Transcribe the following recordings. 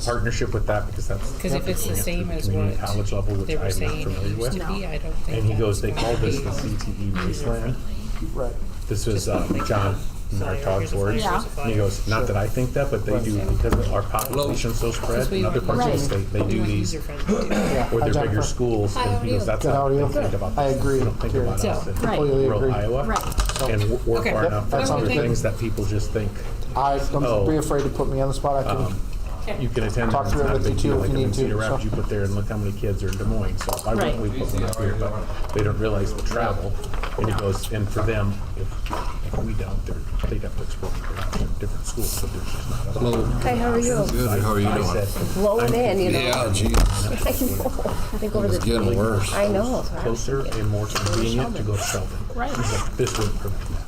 partnership with that because that's. Because if it's the same as community what college level, which they were I'm not saying familiar it used with. to be, I don't think And he goes, they that's call this the gonna be CTE wasteland. Right. This was John Martog's words. Yeah. And he goes, not that I think that, but they do, because our population's so spread in other parts of the state, they do these, Yeah. or Hi, they're bigger Jennifer. schools. Hi, how And he are goes, you? that's Good, how how are they you? think about I this. agree. They don't think about So, us in right. Completely rural agree. Iowa. Right. And we're Okay. far enough That from sounds other good. things that people just think, Don't Oh. be afraid to put me on the spot. I can. you can attend. Talk it's through it not a with you big too deal. if Like you in need to, Cedar Rapids, so. you put there and look how many kids are in Des Moines. So why Right. wouldn't we put them up here? But they don't realize the travel. And he goes, and for them, if we don't, they'd have to explore different schools. So there's just not a lot. Hi, how are you? Good, how are you I doing? said, Blowing in, you know. Yeah, geez, I know. I think over it's the. getting worse. I know. so I was closer thinking, and more convenient to go to Sheldon. Right. He's like, this would prevent that.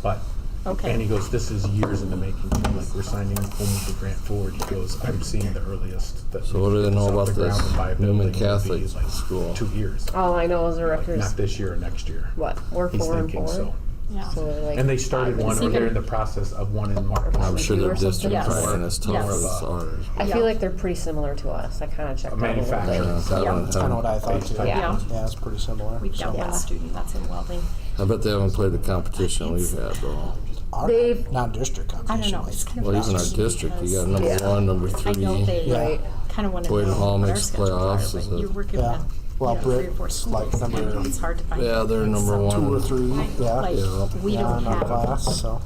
But, Okay. and he goes, this is years in the making. Like, we're signing only the grant forward. He goes, I'm seeing the earliest. That So what do they know it's off about the ground this and buy a Newman building will be, Catholic like, school? 2 years. All I know is the Like, rector's, not this year or next year. what, we're He's 4 and thinking 4. so. Yeah. So we're like. And they started five one, and or they're six. in the process of one in March. I'm sure Or their something. district Yes. probably isn't as tough Yes. as ours. I Yeah. feel like they're pretty similar to us. I kind of checked out a little Manufacturing. bit. Yeah, Yeah. That's kind of what I thought too. Yeah. Yeah, it's pretty similar. We've got So. one student that's in welding. I bet they haven't played the competition we've had though. Our They've- non-district I don't competition. know, it's kind of. Well, even our interesting district, you got because number Yeah. one, number I know three. they Right. kind of want to Boyden know Hall what our makes schedules playoffs, are, is but it? you're working Yeah. with, Well, 3 or Britt, 4 it's schools. like number It's hard to find. Yeah, they're number some- one. 2 or 3. Yeah. Like, Yeah. we Yeah, don't in our have class. So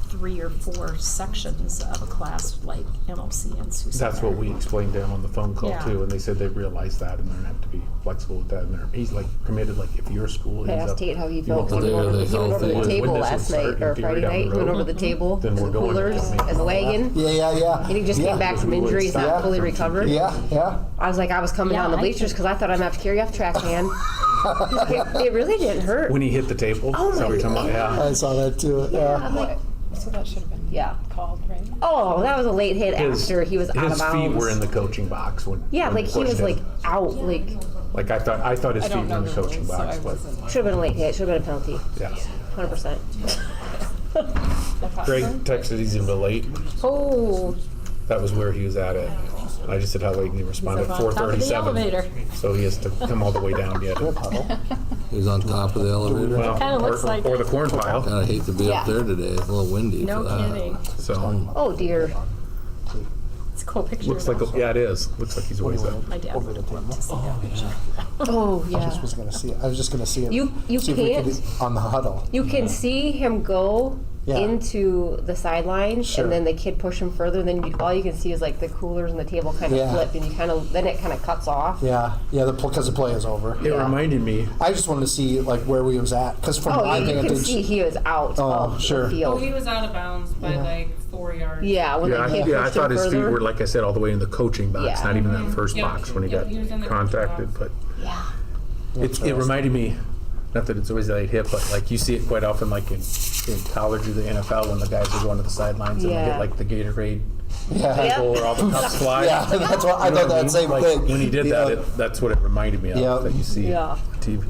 3 or 4 sections of a class like MLC and Sioux That's Center. what we explained to him on the phone call Yeah. too, and they said they realized that and they're gonna have to be flexible with that. And he's like committed, like if your school I ends asked up. Tate how he you felt. won't He put went it- over they he went over the healthy? table When this last would night, start or in theory Friday down the night. He went road, over the table, then we're the going coolers to make as a wagon. yeah. And he just came back from We would injuries, stop. not fully recovered. Yeah. I was like, I was coming Yeah, down the I bleachers think- because I thought I'm gonna have to carry you off track, man. it really didn't hurt. When he hit the table, Oh so my we're talking about, yeah. I saw that too. Yeah. I'm like, So that should have been yeah. called, right? Oh, that was a late hit His- after he was out of His bounds. feet were in the coaching box when. Yeah, when like we he was pushed like him. out, like Like I thought his I feet don't were in know the the coaching rules, so box, I but wasn't. should have been a late hit. Should have been a penalty. yeah. 100%. Greg texted he's a little late. Oh, That was where he was at it. I just said how late and he responded He's at up on top of the 4:37. elevator. So he has to come all the way down yet. Good huddle. He's on top of the elevator. Well, Kinda looks like or it. the corn pile. God, I hate to be Yeah. up there today. It's a little windy No for that. kidding. So oh dear. It's a cool picture. looks like though. yeah, it is. Looks like he's always up. My dad Over would the have loved table. to see that picture. Oh yeah. I was gonna see it. I was just gonna see it. You see if we could can't- on the huddle. You can see him go Yeah. into the sidelines, Sure. and then the kid push him further. Then all you can see is like the coolers and the table kind of Yeah. flipped, and you kind of then it kind of cuts off. Yeah. Because the play is over. It reminded me. I just wanted to see like where we was at because from Oh, my you can vantage. see he was out Oh, of sure. the Oh, field. he was out of bounds by like 4 yards. Yeah, when Yeah, the kid I pushed thought him his feet further. were, like I said, all the way in the coaching box, Yeah. not even that first Yep. box when he Yep, got he was in the coaching contacted. box. But Yeah. it reminded me, not that it's always a late hit, but like you see it quite often, like in college or the NFL, when the guys are going to the sidelines and they Yeah. get like the Gatorade Yeah. table where all the cups fly. Yeah, that's what I You know thought what I that mean? same Like, thing. when he did Yeah. that, that's what it reminded me of. Yeah. That you see Yeah. TV.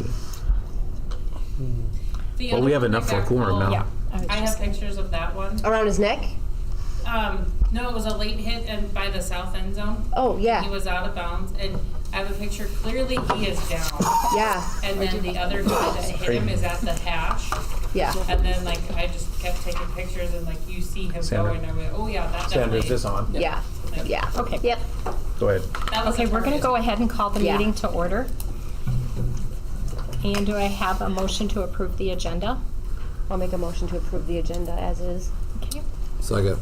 The Well, other we have one that enough for a got quorum called- now. Yeah. I was I have just- pictures of that one. Around his neck. No, it was a late hit and by the south end zone. Oh yeah, He was out of bounds, and I have a picture. Clearly, he is down. yeah, And then the other guy that hit him is at the hash. yeah. And then like I just kept taking pictures, and like you see him Sandra. going. I went, oh yeah, that Sandra, definitely. is this on? Yeah, yeah. Okay. Yep. Go ahead. That was Okay, the we're going to target. go ahead and call the Yeah. meeting to order. And do I have a motion to approve the agenda? I'll make a motion to approve the agenda as is. Okay. Second.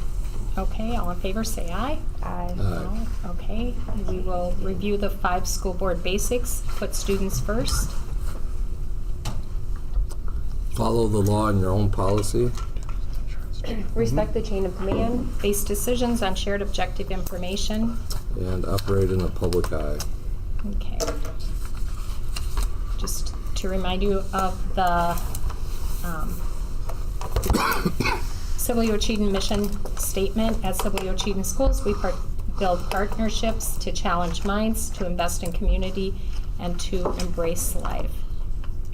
Okay, all in favor, say aye. Aye. Aye. Okay, we will review the 5 school board basics, put students first. Follow the law and your own policy. Respect the chain of command. Base decisions on shared objective information. And operate in the public eye. Okay. Just to remind you of the Sibley Ocheyedan mission statement. At Sibley Ocheyedan Schools, we build partnerships to challenge minds, to invest in community, and to embrace life.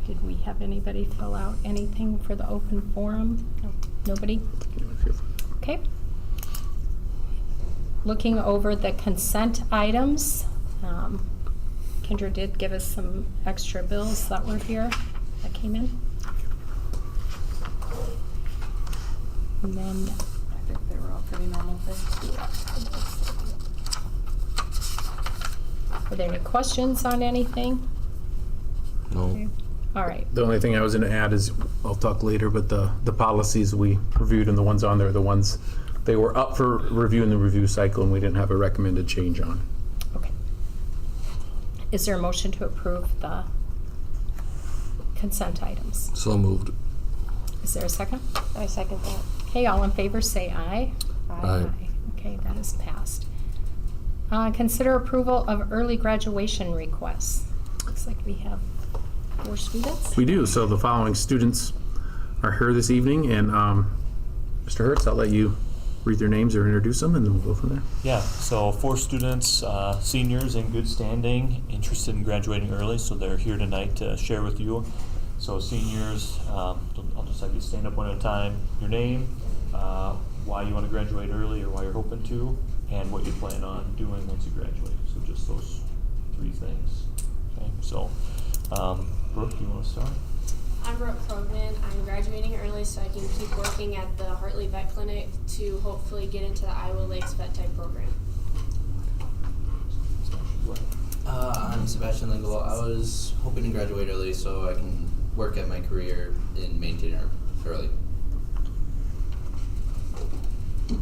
Did we have anybody fill out anything for the open forum? No. Nobody? Okay. looking over the consent items. Kendra did give us some extra bills that were here, that came in. And then, I think they were all pretty normal things. are there any questions on anything? No. All right. The only thing I was gonna add is, I'll talk later, but the policies we reviewed and the ones on there, the ones, they were up for review in the review cycle and we didn't have a recommended change on. Okay. Is there a motion to approve the consent items? So moved. Is there a second? I second that. Okay, all in favor say aye. Aye. Okay, that is passed. Consider approval of early graduation requests. Looks like we have 4 students. We do, so the following students are here this evening, and Mr. Hertz, I'll let you read their names or introduce them, and then we'll go from there. Yeah, so 4 students, seniors in good standing, interested in graduating early, so they're here tonight to share with you. So seniors, I'll just have you stand up one at a time, your name, why you want to graduate early or why you're hoping to, and what you plan on doing once you graduate. So just those 3 things. Okay, so Brooke, you want to start? I'm Brooke Krogman. I'm graduating early so I can keep working at the Hartley Vet Clinic to hopefully get into the Iowa Lakes Vet Tech program. I'm Sebastian Lingle. I was hoping to graduate early so I can work at my career in maintainer early.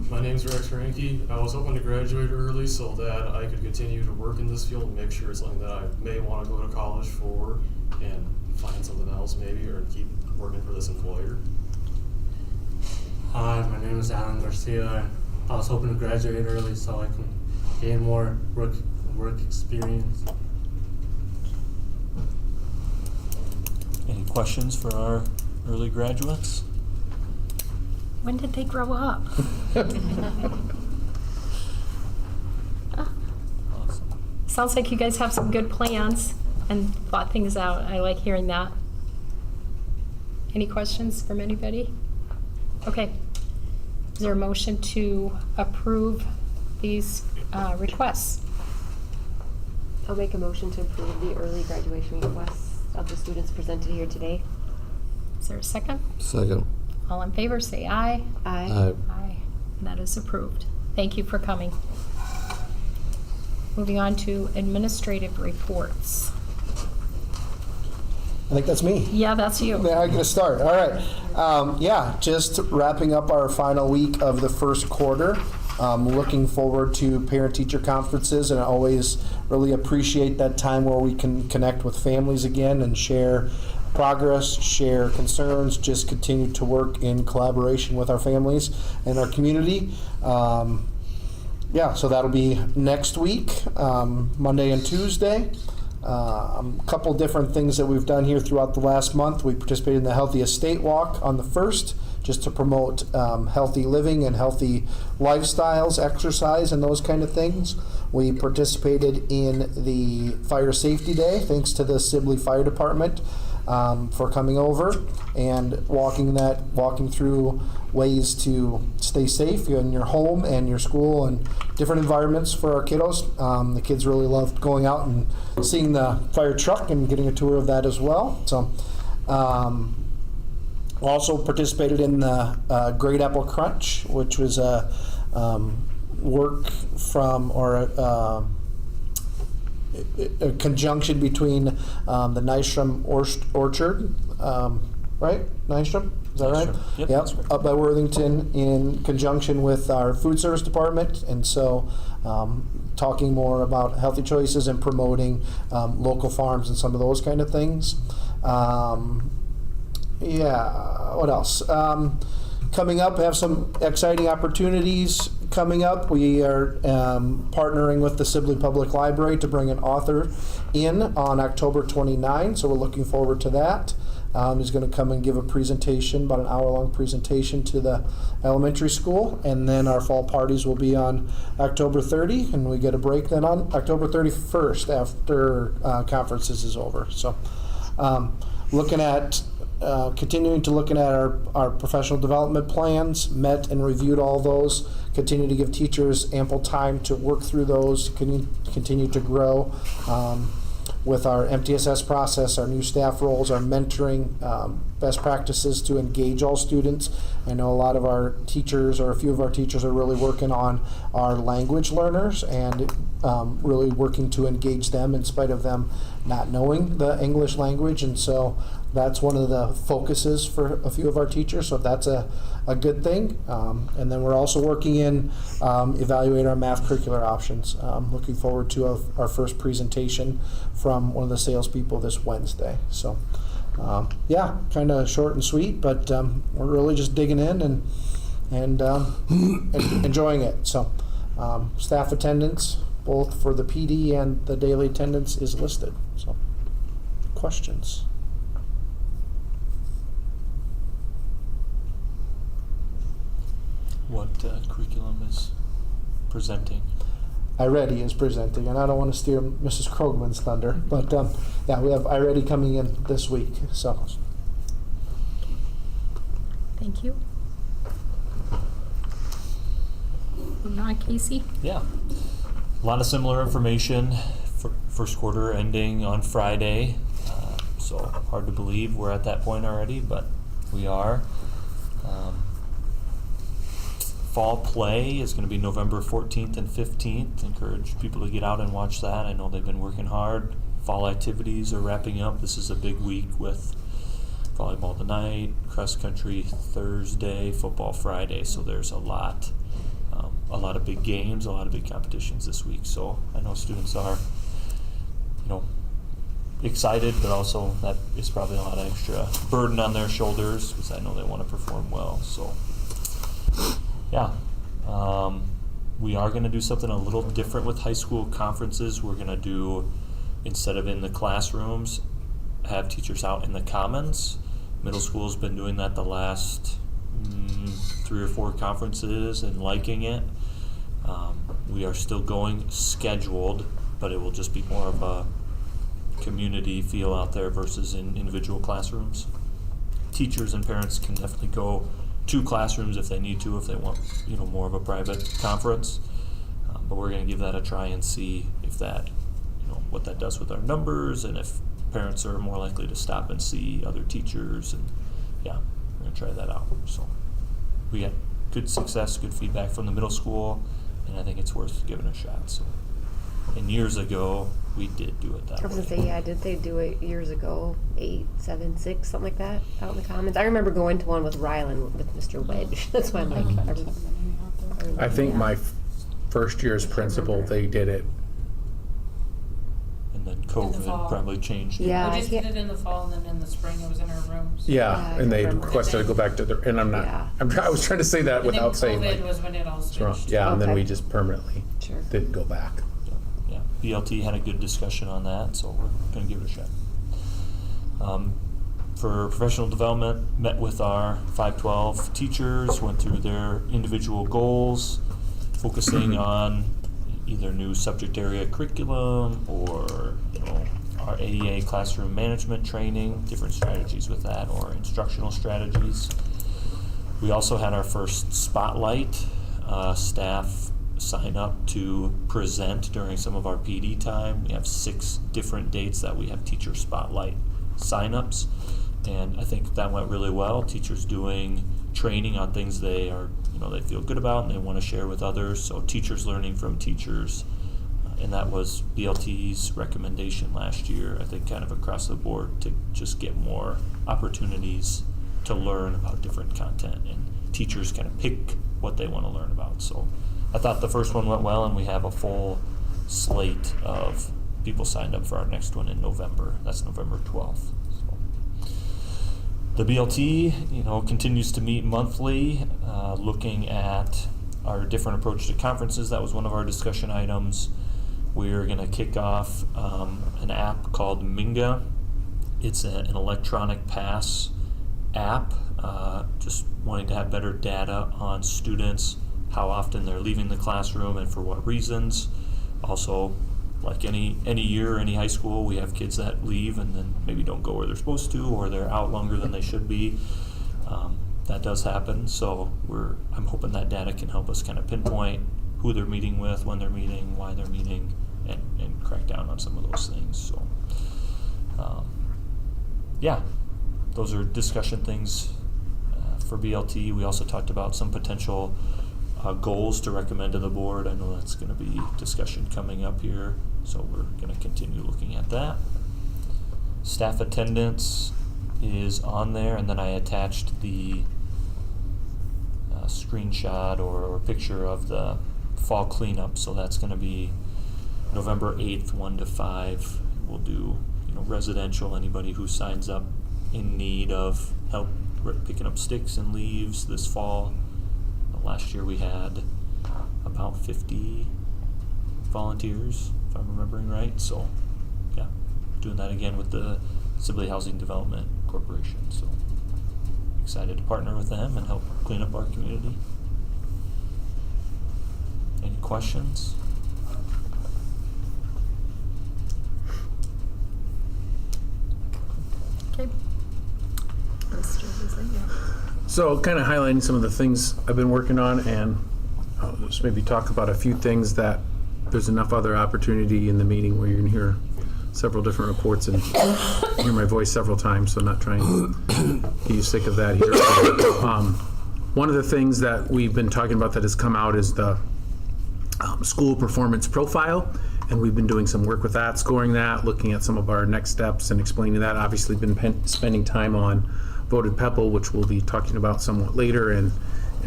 My name's Rex Ranke. I was hoping to graduate early so that I could continue to work in this field and make sure it's something that I may want to go to college for and find something else maybe, or keep working for this employer. Hi, my name is Alan Garcia. I was hoping to graduate early so I can gain more work experience. Any questions for our early graduates? When did they grow up? Awesome. Sounds like you guys have some good plans and thought things out. I like hearing that. Any questions from anybody? Okay. Is there a motion to approve these requests? I'll make a motion to approve the early graduation requests of the students presented here today. Is there a second? Second. All in favor, say aye. Aye. Aye. Aye. That is approved. Thank you for coming. Moving on to administrative reports. I think that's me. Yeah, that's you. Yeah, I'm gonna start. All right. Yeah, just wrapping up our final week of the first quarter. Looking forward to parent-teacher conferences, and I always really appreciate that time where we can connect with families again and share progress, share concerns, just continue to work in collaboration with our families and our community. Yeah, so that'll be next week, Monday and Tuesday. A couple different things that we've done here throughout the last month. We participated in the Healthy Estate Walk on the 1st, just to promote healthy living and healthy lifestyles, exercise, and those kind of things. We participated in the Fire Safety Day, thanks to the Sibley Fire Department for coming over and walking through ways to stay safe in your home and your school and different environments for our kiddos. The kids really loved going out and seeing the fire truck and getting a tour of that as well. So also participated in the Great Apple Crunch, which was a work from or a conjunction between the Nystrom Orchard, right? Nystrom? Is that right? Yep, that's right. Up by Worthington in conjunction with our food service department. And so talking more about healthy choices and promoting local farms and some of those kind of things. Yeah, what else? Coming up, we have some exciting opportunities coming up. We are partnering with the Sibley Public Library to bring an author in on October 29, so we're looking forward to that. He's going to come and give a presentation, about an hour-long presentation to the elementary school, and then our fall parties will be on October 30, and we get a break then on October 31st after conferences is over. So looking at continuing to looking at our professional development plans, met and reviewed all those, continue to give teachers ample time to work through those, continue to grow. With our MTSS process, our new staff roles, our mentoring, best practices to engage all students. I know a lot of our teachers, or a few of our teachers, are really working on our language learners and really working to engage them in spite of them not knowing the English language. And so that's one of the focuses for a few of our teachers, so that's a good thing. And then we're also working in evaluate our math curricular options. Looking forward to our first presentation from one of the salespeople this Wednesday. So yeah, kind of short and sweet, but we're really just digging in and enjoying it. So staff attendance, both for the PD and the daily attendance, is listed. So questions? What curriculum is presenting? iReady is presenting, and I don't want to steal Mrs. Krogman's thunder, but yeah, we have iReady coming in this week. So, Thank you. Moving on, Casey. Yeah, a lot of similar information. First quarter ending on Friday, so hard to believe we're at that point already, but we are. Fall play is going to be November 14th and 15th. Encourage people to get out and watch that. I know they've been working hard. Fall activities are wrapping up. This is a big week with volleyball tonight, cross country Thursday, football Friday. So there's a lot of big games, a lot of big competitions this week. So I know students are, excited, but also that is probably a lot of extra burden on their shoulders because I know they want to perform well. So. Yeah, we are going to do something a little different with high school conferences. We're going to do, instead of in the classrooms, have teachers out in the commons. Middle school's been doing that the last 3 or 4 conferences and liking it. We are still going scheduled, but it will just be more of a community feel out there versus in individual classrooms. Teachers and parents can definitely go to classrooms if they need to, if they want, more of a private conference. But we're going to give that a try and see if that, what that does with our numbers, and if parents are more likely to stop and see other teachers. And yeah, we're going to try that out. So we got good success, good feedback from the middle school, and I think it's worth giving a shot. So, and years ago, we did do it that way. I was going to say, yeah, did they do it years ago? 8, 7, 6, something like that, out in the commons? I remember going to one with Rylan, with Mr. Wedge. That's why I'm like, I think my first year as principal, they did it. And then In the COVID fall. probably changed it. Yeah. We just did it in the fall, and then in the spring it was in our rooms. Yeah, Yeah, I and they remember. requested to go back to and I'm not, Yeah. I was trying to say that And without then saying COVID like, was when it all it's wrong. switched. Yeah, and then Okay. we just permanently Sure. didn't go back. Yeah, BLT had a good discussion on that, so we're going to give it a shot. For professional development, met with our 512 teachers, went through their individual goals, focusing on either new subject area curriculum or our AEA classroom management training, different strategies with that, or instructional strategies. We also had our first spotlight. Staff sign up to present during some of our PD time. We have 6 different dates that we have teacher spotlight signups, and I think that went really well. Teachers doing training on things they are, they feel good about and they want to share with others. So teachers learning from teachers, and that was BLT's recommendation last year. I think kind of across the board to just get more opportunities to learn about different content, and teachers kind of pick what they want to learn about. So I thought the first one went well, and we have a full slate of people signed up for our next one in November. That's November 12th. So the BLT, continues to meet monthly, looking at our different approach to conferences. That was one of our discussion items. We're going to kick off an app called Minga. It's an electronic pass app, just wanting to have better data on students, how often they're leaving the classroom and for what reasons. Also, like any year, any high school, we have kids that leave and then maybe don't go where they're supposed to, or they're out longer than they should be. that does happen. So I'm hoping that data can help us kind of pinpoint who they're meeting with, when they're meeting, why they're meeting, and crack down on some of those things. So, yeah, those are discussion things for BLT. We also talked about some potential goals to recommend to the board. I know that's going to be discussion coming up here, so we're going to continue looking at that. Staff attendance is on there, and then I attached the screenshot or picture of the fall cleanup. So that's going to be November 8th, 1 to 5. We'll do, residential, anybody who signs up in need of help picking up sticks and leaves this fall. Last year we had about 50 volunteers, if I'm remembering right. So, yeah, doing that again with the Sibley Housing Development Corporation. So, excited to partner with them and help clean up our community. Any questions? Okay. Mr. Beasley, yeah. So kind of highlighting some of the things I've been working on, and I'll just maybe talk about a few things that there's enough other opportunity in the meeting where you can hear several different reports and hear my voice several times, so I'm not trying to get you sick of that here. One of the things that we've been talking about that has come out is the school performance profile, and we've been doing some work with that, scoring that, looking at some of our next steps and explaining that. Obviously been spending time on Voted PEPL, which we'll be talking about somewhat later, and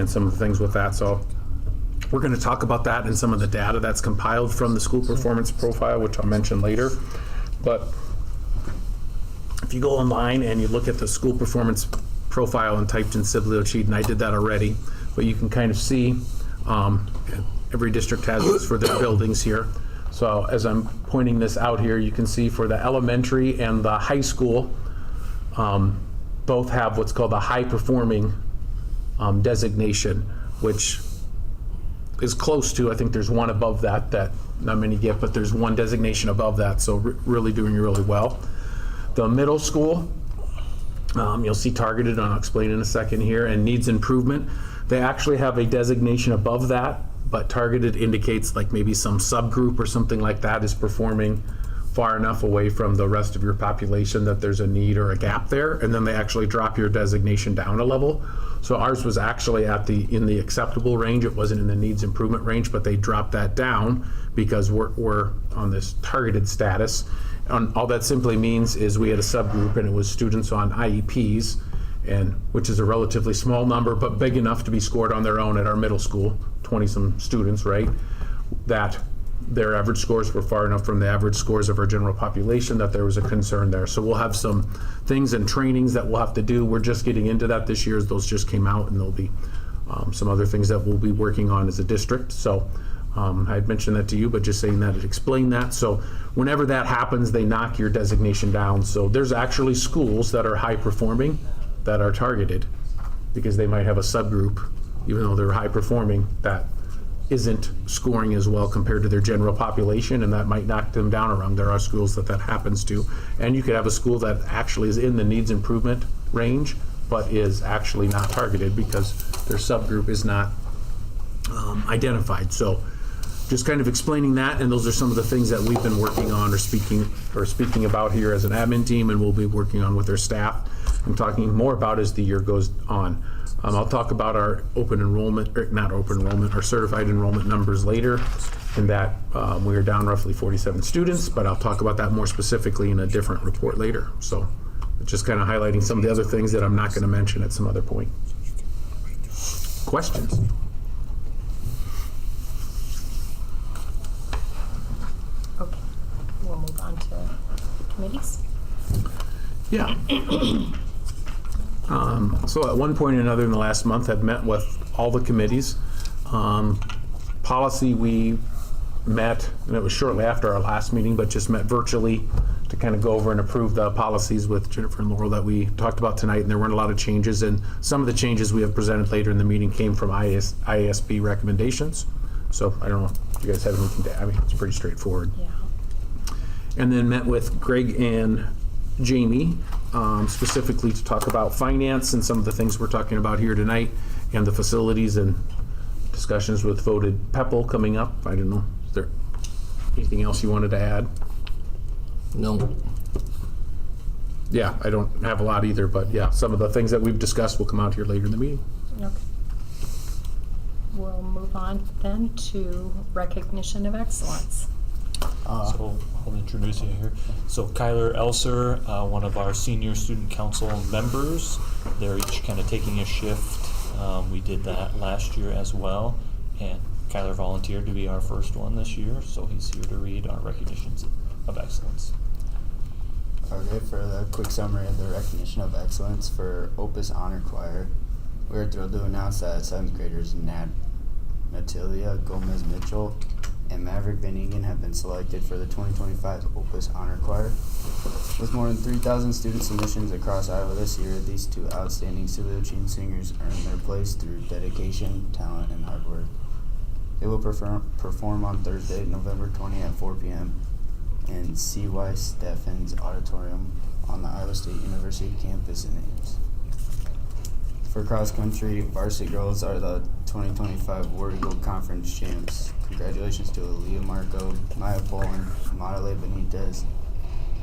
some of the things with that. So we're going to talk about that and some of the data that's compiled from the school performance profile, which I'll mention later. But if you go online and you look at the school performance profile and typed in Sibley Ocheyedan, I did that already, but you can kind of see every district has this for their buildings here. So as I'm pointing this out here, you can see for the elementary and the high school, both have what's called a high performing designation, which is close to, I think there's one above that not many get, but there's one designation above that, so really doing really well. The middle school, you'll see targeted, and I'll explain in a second here, and needs improvement. They actually have a designation above that, but targeted indicates like maybe some subgroup or something like that is performing far enough away from the rest of your population that there's a need or a gap there, and then they actually drop your designation down a level. So ours was actually in the acceptable range. It wasn't in the needs improvement range, but they dropped that down because we're on this targeted status. And all that simply means is we had a subgroup, and it was students on IEPs, and which is a relatively small number, but big enough to be scored on their own at our middle school, 20-some students, right? That their average scores were far enough from the average scores of our general population that there was a concern there. So we'll have some things and trainings that we'll have to do. We're just getting into that this year as those just came out, and there'll be some other things that we'll be working on as a district. So I had mentioned that to you, but just saying that to explain that. So whenever that happens, they knock your designation down. So there's actually schools that are high performing that are targeted because they might have a subgroup, even though they're high performing, that isn't scoring as well compared to their general population, and that might knock them down around. There are schools that happens to. And you could have a school that actually is in the needs improvement range, but is actually not targeted because their subgroup is not identified. So just kind of explaining that, and those are some of the things that we've been working on or speaking about here as an admin team, and we'll be working on with our staff and talking more about as the year goes on. I'll talk about our our certified enrollment numbers later, and that we are down roughly 47 students, but I'll talk about that more specifically in a different report later. So just kind of highlighting some of the other things that I'm not going to mention at some other point. Questions? Okay, we'll move on to committees. Yeah. So at one point or another in the last month, I've met with all the committees. Policy, we met, and it was shortly after our last meeting, but just met virtually to kind of go over and approve the policies with Jennifer and Laurel that we talked about tonight, and there weren't a lot of changes, and some of the changes we have presented later in the meeting came from IASB recommendations. So I don't know if you guys have anything to add. I mean, it's pretty straightforward. Yeah. And then met with Greg and Jamie specifically to talk about finance and some of the things we're talking about here tonight, and the facilities and discussions with voted PEPL coming up. I don't know, is there anything else you wanted to add? No. Yeah, I don't have a lot either, but yeah, some of the things that we've discussed will come out here later in the meeting. Okay. We'll move on then to recognition of excellence. So I'll introduce you here. So Kyler Elser, one of our senior student council members, they're each kind of taking a shift. We did that last year as well, and Kyler volunteered to be our first one this year, so he's here to read our recognitions of excellence. Okay, for the quick summary of the recognition of excellence for Opus Honor Choir, we are thrilled to announce that 7th graders Natalia Gomez-Mitchell and Maverick Van Egan have been selected for the 2025 Opus Honor Choir. With more than 3,000 student submissions across Iowa this year, these two outstanding Sibley-Ochean singers earned their place through dedication, talent, and hard work. They will perform on Thursday, November 20 at 4 p.m. in C.Y. Steffens Auditorium on the Iowa State University campus in Ames. For cross country, varsity girls are the 2025 War Eagle Conference champs. Congratulations to Aaliyah Marco, Maya Poland, Madale Benitez,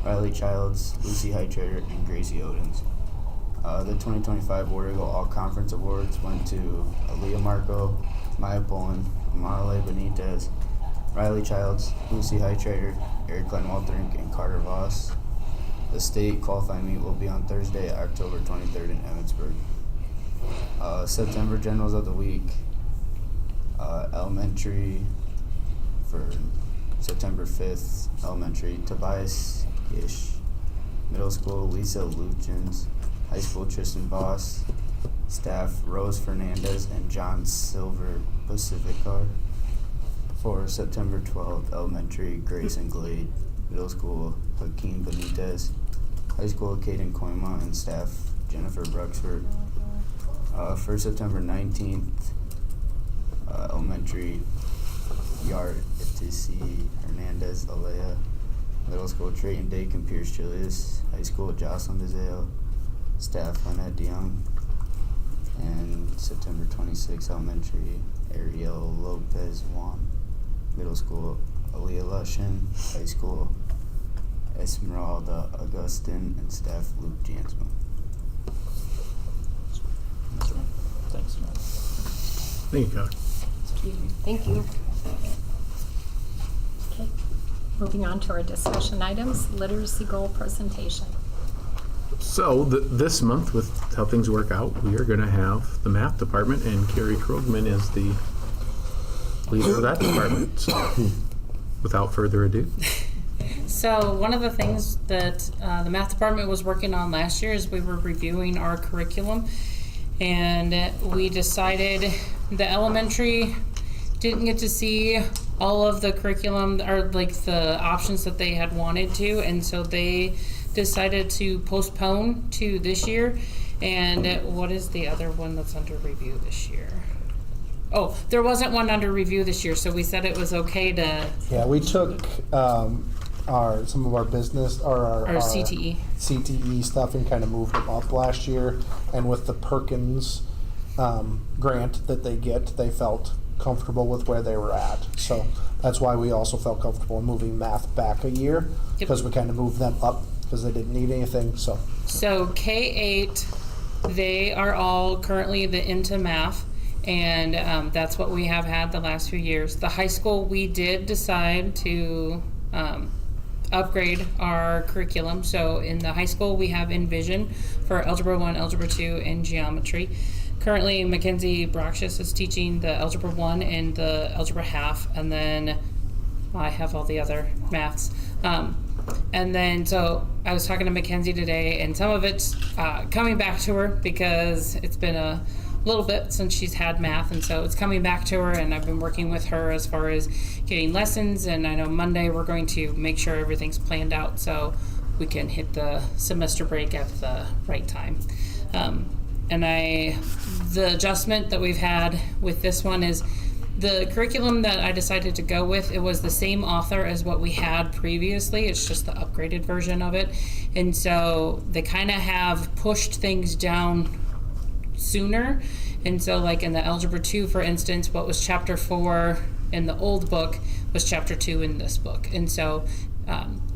Riley Childs, Lucy Hightrader, and Gracie Odens. The 2025 War Eagle All Conference Awards went to Aaliyah Marco, Maya Poland, Madale Benitez, Riley Childs, Lucy Hightrader, Eric Glenn Walterink, and Carter Voss. The state qualifying meet will be on Thursday, October 23rd in Emmitsburg. September Generals of the Week. Elementary for September 5th, elementary, Tobias Gish. Middle school, Lisa Luchins. High school, Tristan Voss. Staff, Rose Fernandez and John Silver Pacificar. For September 12th, elementary, Grayson Glade. Middle school, Hakeem Benitez. High school, Caden Koima and staff, Jennifer Bruxford. For September 19th, elementary, Yard Itisi Hernandez Alea. Middle school, Trayton Dake and Pierce Julius. High school, Jocelyn DeZale. Staff, Lynette DeYoung. And September 26th, elementary, Ariel Lopez Juan. Middle school, Aaliyah Lushin. High school, Esmeralda Augustin, and staff, Luke Jansman. Thanks, Matt. Thank you, Kyler. Thank you. Okay. Moving on to our discussion items, literacy goal presentation. So this month, with how things work out, we are going to have the math department, and Carrie Krogman is the leader of that department. So without further ado. So one of the things that the math department was working on last year is we were reviewing our curriculum, and we decided the elementary didn't get to see all of the curriculum or like the options that they had wanted to, and so they decided to postpone to this year. And what is the other one that's under review this year? Oh, there wasn't one under review this year, so we said it was okay to. Yeah, we took some of our business or our CTE stuff and kind of moved them up last year. And with the Perkins grant that they get, they felt comfortable with where they were at. So that's why we also felt comfortable in moving math back a year, because we kind of moved them up because they didn't need anything. So K-8, they are all currently into math, and that's what we have had the last few years. The high school, we did decide to upgrade our curriculum. So in the high school, we have Envision for Algebra 1, Algebra 2, and Geometry. Currently, Mackenzie Broxius is teaching the Algebra 1 and the Algebra half, and then I have all the other maths. And then, so I was talking to Mackenzie today, and some of it's coming back to her because it's been a little bit since she's had math, and so it's coming back to her, and I've been working with her as far as getting lessons, and I know Monday we're going to make sure everything's planned out so we can hit the semester break at the right time. And the adjustment that we've had with this one is the curriculum that I decided to go with, it was the same author as what we had previously. It's just the upgraded version of it. And so they kind of have pushed things down sooner. And so like in the Algebra 2, for instance, what was chapter 4 in the old book was chapter 2 in this book. And so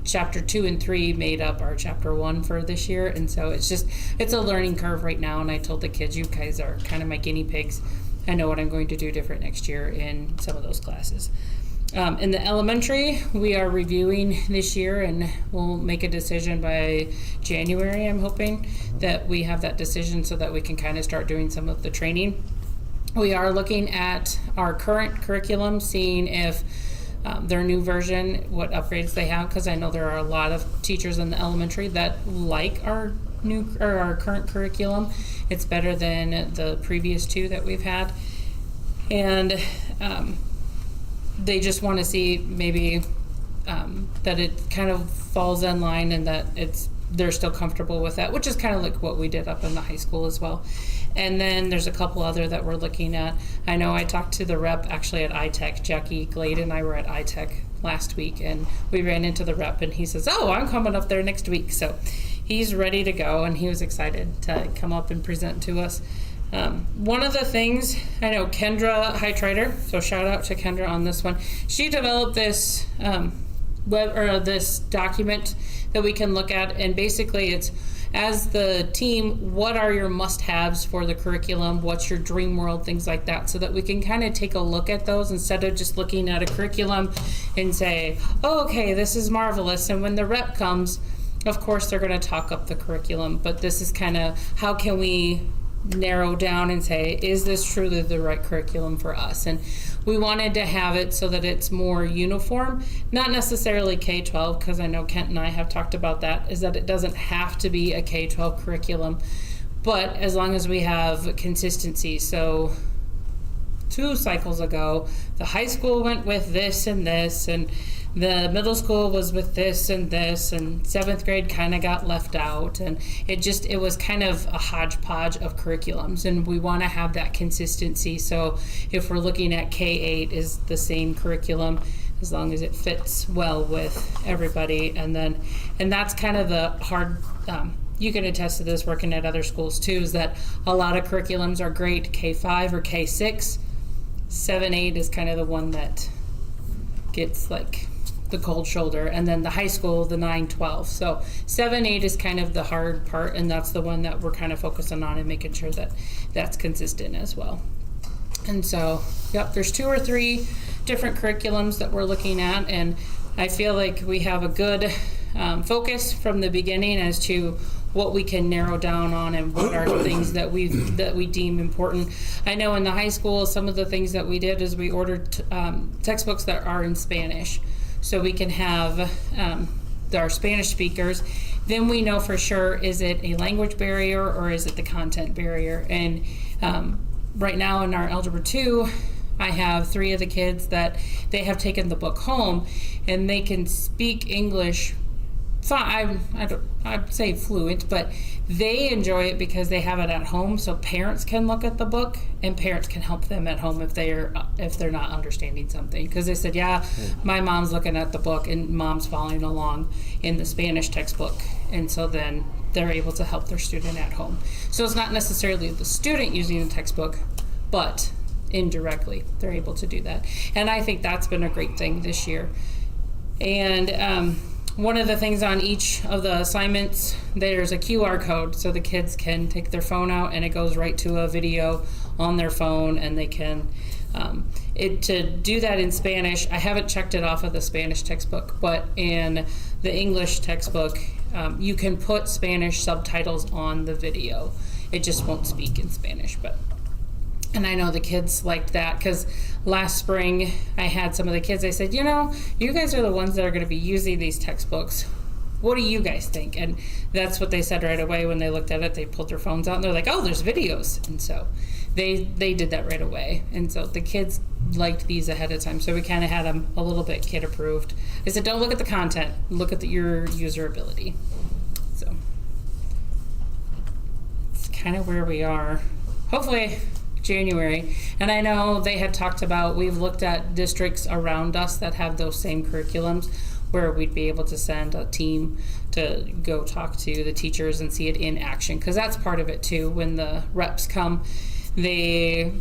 chapter 2 and 3 made up our chapter 1 for this year. And so it's a learning curve right now. And I told the kids, you guys are kind of my guinea pigs. I know what I'm going to do different next year in some of those classes. In the elementary, we are reviewing this year, and we'll make a decision by January. I'm hoping that we have that decision so that we can kind of start doing some of the training. We are looking at our current curriculum, seeing if their new version, what upgrades they have, because I know there are a lot of teachers in the elementary that like our current curriculum. It's better than the previous 2 that we've had, and they just want to see maybe that it kind of falls in line and that they're still comfortable with that, which is kind of like what we did up in the high school as well. And then there's a couple other that we're looking at. I know I talked to the rep actually at iTech. Jackie Glade and I were at iTech last week, and we ran into the rep, and he says, "Oh, I'm coming up there next week." So he's ready to go, and he was excited to come up and present to us. One of the things, I know Kendra Heitrider, so shout out to Kendra on this one. She developed this this document that we can look at, and basically it's, as the team, what are your must-haves for the curriculum? What's your dream world? Things like that, so that we can kind of take a look at those instead of just looking at a curriculum and say, oh, okay, this is marvelous. And when the rep comes, of course, they're going to talk up the curriculum. But this is kind of, how can we narrow down and say, is this truly the right curriculum for us? And we wanted to have it so that it's more uniform, not necessarily K-12, because I know Kent and I have talked about that, is that it doesn't have to be a K-12 curriculum, but as long as we have consistency. So 2 cycles ago, the high school went with this, and the middle school was with this, and 7th grade kind of got left out, and it was kind of a hodgepodge of curriculums, and we want to have that consistency. So if we're looking at K-8 is the same curriculum, as long as it fits well with everybody. And that's kind of the hard, you can attest to this working at other schools too, is that a lot of curriculums are great K-5 or K-6. 7-8 is kind of the one that gets like the cold shoulder, and then the high school, the 9-12. So 7-8 is kind of the hard part, and that's the one that we're kind of focusing on and making sure that that's consistent as well. And so, yep, there's 2 or 3 different curriculums that we're looking at, and I feel like we have a good focus from the beginning as to what we can narrow down on and what are things that we deem important. I know in the high school, some of the things that we did is we ordered textbooks that are in Spanish, so we can have our Spanish speakers. Then we know for sure, is it a language barrier or is it the content barrier? And right now in our Algebra 2, I have 3 of the kids that they have taken the book home, and they can speak English fine. I'd say fluent, but they enjoy it because they have it at home, so parents can look at the book and parents can help them at home if they're not understanding something. Because they said, yeah, my mom's looking at the book and mom's following along in the Spanish textbook, and so then they're able to help their student at home. So it's not necessarily the student using the textbook, but indirectly they're able to do that. And I think that's been a great thing this year. And one of the things on each of the assignments, there's a QR code, so the kids can take their phone out and it goes right to a video on their phone, and they can to do that in Spanish. I haven't checked it off of the Spanish textbook, but in the English textbook, you can put Spanish subtitles on the video. It just won't speak in Spanish, and I know the kids liked that, because last spring I had some of the kids, I said, you guys are the ones that are going to be using these textbooks. What do you guys think? And that's what they said right away when they looked at it. They pulled their phones out and they're like, oh, there's videos. And so they did that right away. And so the kids liked these ahead of time. So we kind of had them a little bit kid approved. I said, don't look at the content, look at your user ability. So it's kind of where we are. Hopefully January. And I know they had talked about, we've looked at districts around us that have those same curriculums where we'd be able to send a team to go talk to the teachers and see it in action. Because that's part of it too. When the reps come, they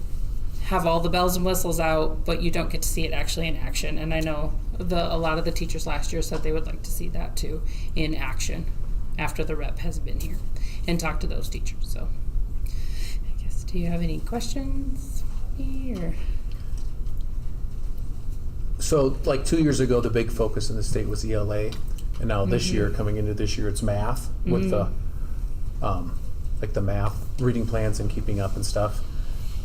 have all the bells and whistles out, but you don't get to see it actually in action. And I know a lot of the teachers last year said they would like to see that too in action after the rep has been here and talk to those teachers. So I guess, do you have any questions for me, or? So like 2 years ago, the big focus in the state was ELA, and now this year, coming into this year, it's math with the like the math reading plans and keeping up and stuff.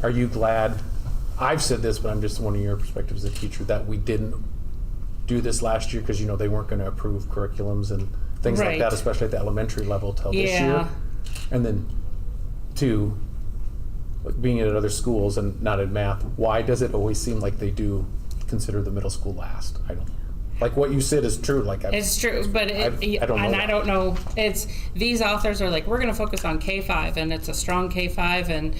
Are you glad? I've said this, but I'm just wondering your perspective as a teacher, that we didn't do this last year because they weren't going to approve curriculums and things like that, especially at the elementary level till this year. And then two, like being at other schools and not at math, why does it always seem like they do consider the middle school last? I don't. Like what you said is true. Like it's true, but I don't know. It's these authors are like, we're going to focus on K-5, and it's a strong K-5, and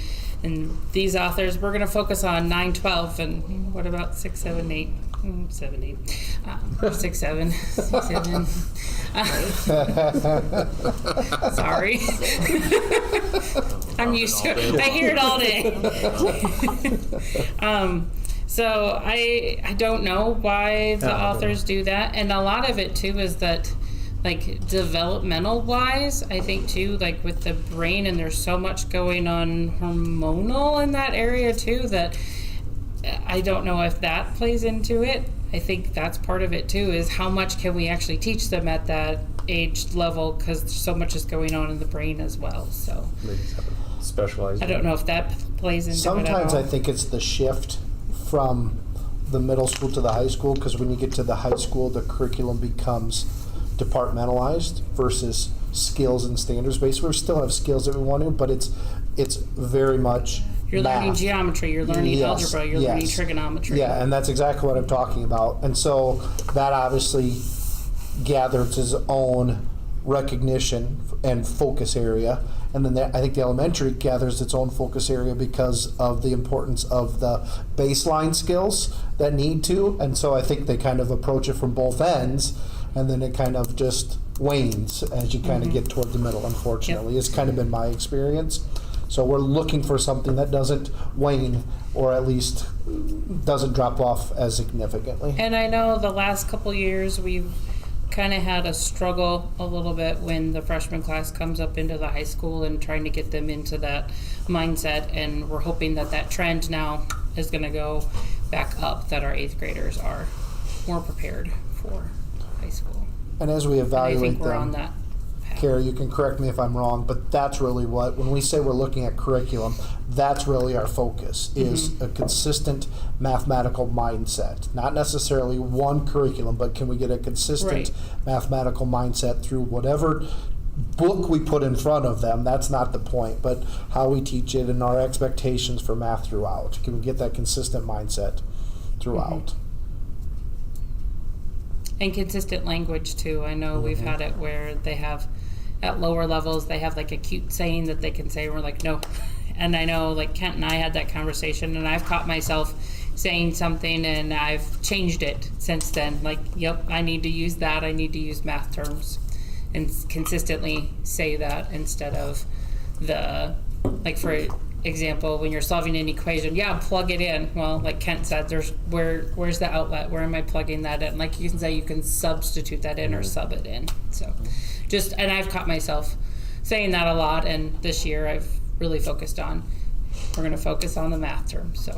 these authors, we're going to focus on 9-12, and what about 6, 7, 8, 7, 8, 6, 7, 6, 7. Sorry, I'm used to it. I hear it all day. So I don't know why the authors do that. And a lot of it too is that, like, developmental wise, I think too, like with the brain, and there's so much going on hormonal in that area too, that I don't know if that plays into it. I think that's part of it too, is how much can we actually teach them at that age level, because so much is going on in the brain as well. So they just have to specialize. I don't know if that plays into it at Sometimes all. I think it's the shift from the middle school to the high school, because when you get to the high school, the curriculum becomes departmentalized versus skills and standards based. We still have skills that we want to, but it's very much you're math. learning geometry, you're learning algebra, you're learning trigonometry. Yeah, and that's exactly what I'm talking about. And so that obviously gathers its own recognition and focus area. And then I think the elementary gathers its own focus area because of the importance of the baseline skills that need to. And so I think they kind of approach it from both ends, and then it kind of just wanes as you kind of get toward the middle, unfortunately. It's kind of been my experience. So we're looking for something that doesn't wane, or at least doesn't drop off as significantly. And I know the last couple years we've kind of had a struggle a little bit when the freshman class comes up into the high school and trying to get them into that mindset, and we're hoping that that trend now is going to go back up, that our 8th graders are more prepared for high school. And as we evaluate and I think we're them, on that path. Carrie, you can correct me if I'm wrong, but that's really what, when we say we're looking at curriculum, that's really our focus, is a consistent mathematical mindset. Not necessarily one curriculum, but can we get a consistent mathematical mindset through whatever book we put in front of them? That's not the point, but how we teach it and our expectations for math throughout. Can we get that consistent mindset throughout? And consistent language too. I know we've had it where they have, at lower levels, they have like a cute saying that they can say, and we're like, no. And I know, like, Kent and I had that conversation, and I've caught myself saying something and I've changed it since then. Like, yep, I need to use that. I need to use math terms and consistently say that instead of the, like, for example, when you're solving an equation, plug it in. Well, like Kent said, where's the outlet? Where am I plugging that in? Like, you can say you can substitute that in or sub it in. So and I've caught myself saying that a lot, and this year I've really focused on, we're going to focus on the math terms. So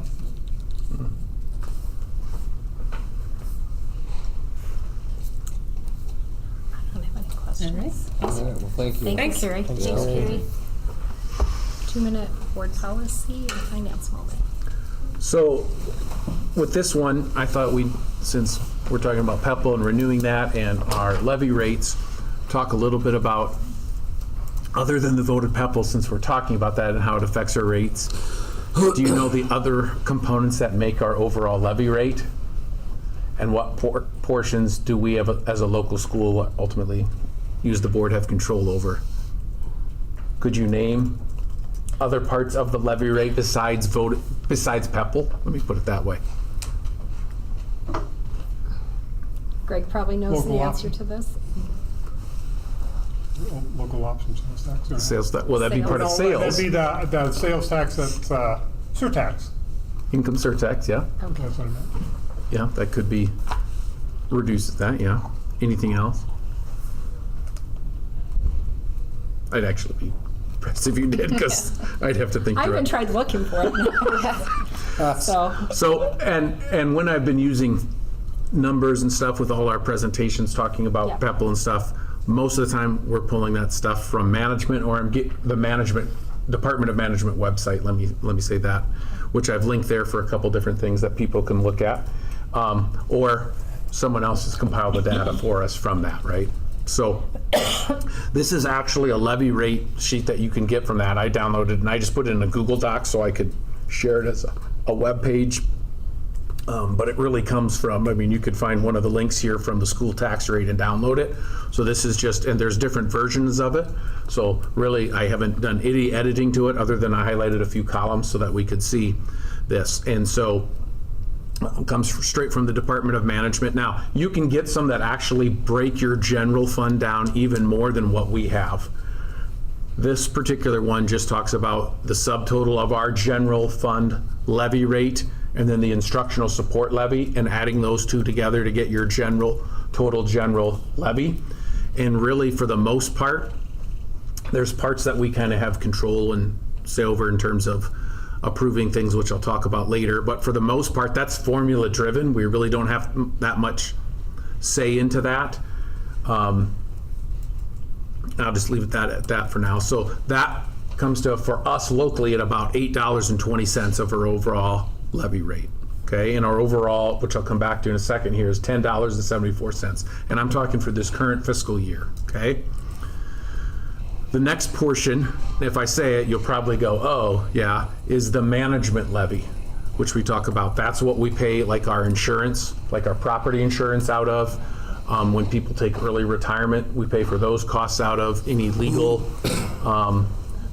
I don't have any questions. All right, well, thank you. Thanks, Carrie. Thanks, Thanks, Carrie. Carrie. 2-minute board policy and finance moment. So with this one, I thought since we're talking about PEPL and renewing that and our levy rates, talk a little bit about, other than the voted PEPL, since we're talking about that and how it affects our rates, do you know the other components that make our overall levy rate? And what portions do we have as a local school ultimately use the board have control over? Could you name other parts of the levy rate besides PEPL. Let me put it that way. Greg probably knows the Local answer to this. Local option sales tax. or- Sales tax, well, that'd be part of No, sales. That'd be the sales tax that's surtax. Income surtax, yeah. Okay. That's what I meant. Yeah, that could be, reduces that, yeah. Anything else? I'd actually be impressed if you did, because I'd have to think I through haven't it. tried looking for it. So, So, and when I've been using numbers and stuff with all our presentations talking about Yeah. PEPL and stuff, most of the time we're pulling that stuff from management, or I'm getting the Department of Management website, let me say that, which I've linked there for a couple different things that people can look at. Or someone else has compiled the data for us from that, right? So this is actually a levy rate sheet that you can get from that. I downloaded and I just put it in a Google Doc so I could share it as a web page. But it really comes from, I mean, you could find one of the links here from the school tax rate and download it. So this is just, and there's different versions of it. So really, I haven't done any editing to it other than I highlighted a few columns so that we could see this. And so it comes straight from the Department of Management. Now, you can get some that actually break your general fund down even more than what we have. This particular one just talks about the subtotal of our general fund levy rate and then the instructional support levy, and adding those two together to get your total general levy. And really, for the most part, there's parts that we kind of have control and say over in terms of approving things, which I'll talk about later. But for the most part, that's formula driven. We really don't have that much say into that. I'll just leave it at that for now. So that comes to, for us locally, at about $8.20 of our overall levy rate. Okay, and our overall, which I'll come back to in a second here, is $10.74. And I'm talking for this current fiscal year. Okay. The next portion, if I say it, you'll probably go, oh, yeah, is the management levy, which we talk about. That's what we pay, like our insurance, like our property insurance out of. When people take early retirement, we pay for those costs out of. Any legal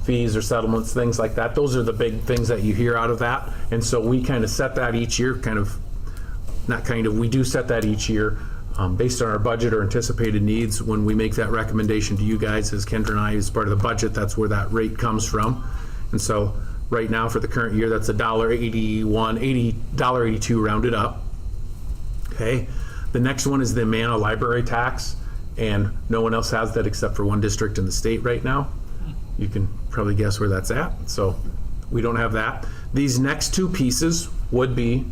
fees or settlements, things like that. Those are the big things that you hear out of that. And so we kind of set that each year, we do set that each year based on our budget or anticipated needs. When we make that recommendation to you guys as Kendra and I, as part of the budget, that's where that rate comes from. And so right now for the current year, that's $1.82 rounded up. Okay. The next one is the Amana library tax, and no one else has that except for one district in the state right now. You can probably guess where that's at. So we don't have that. These next two pieces would be,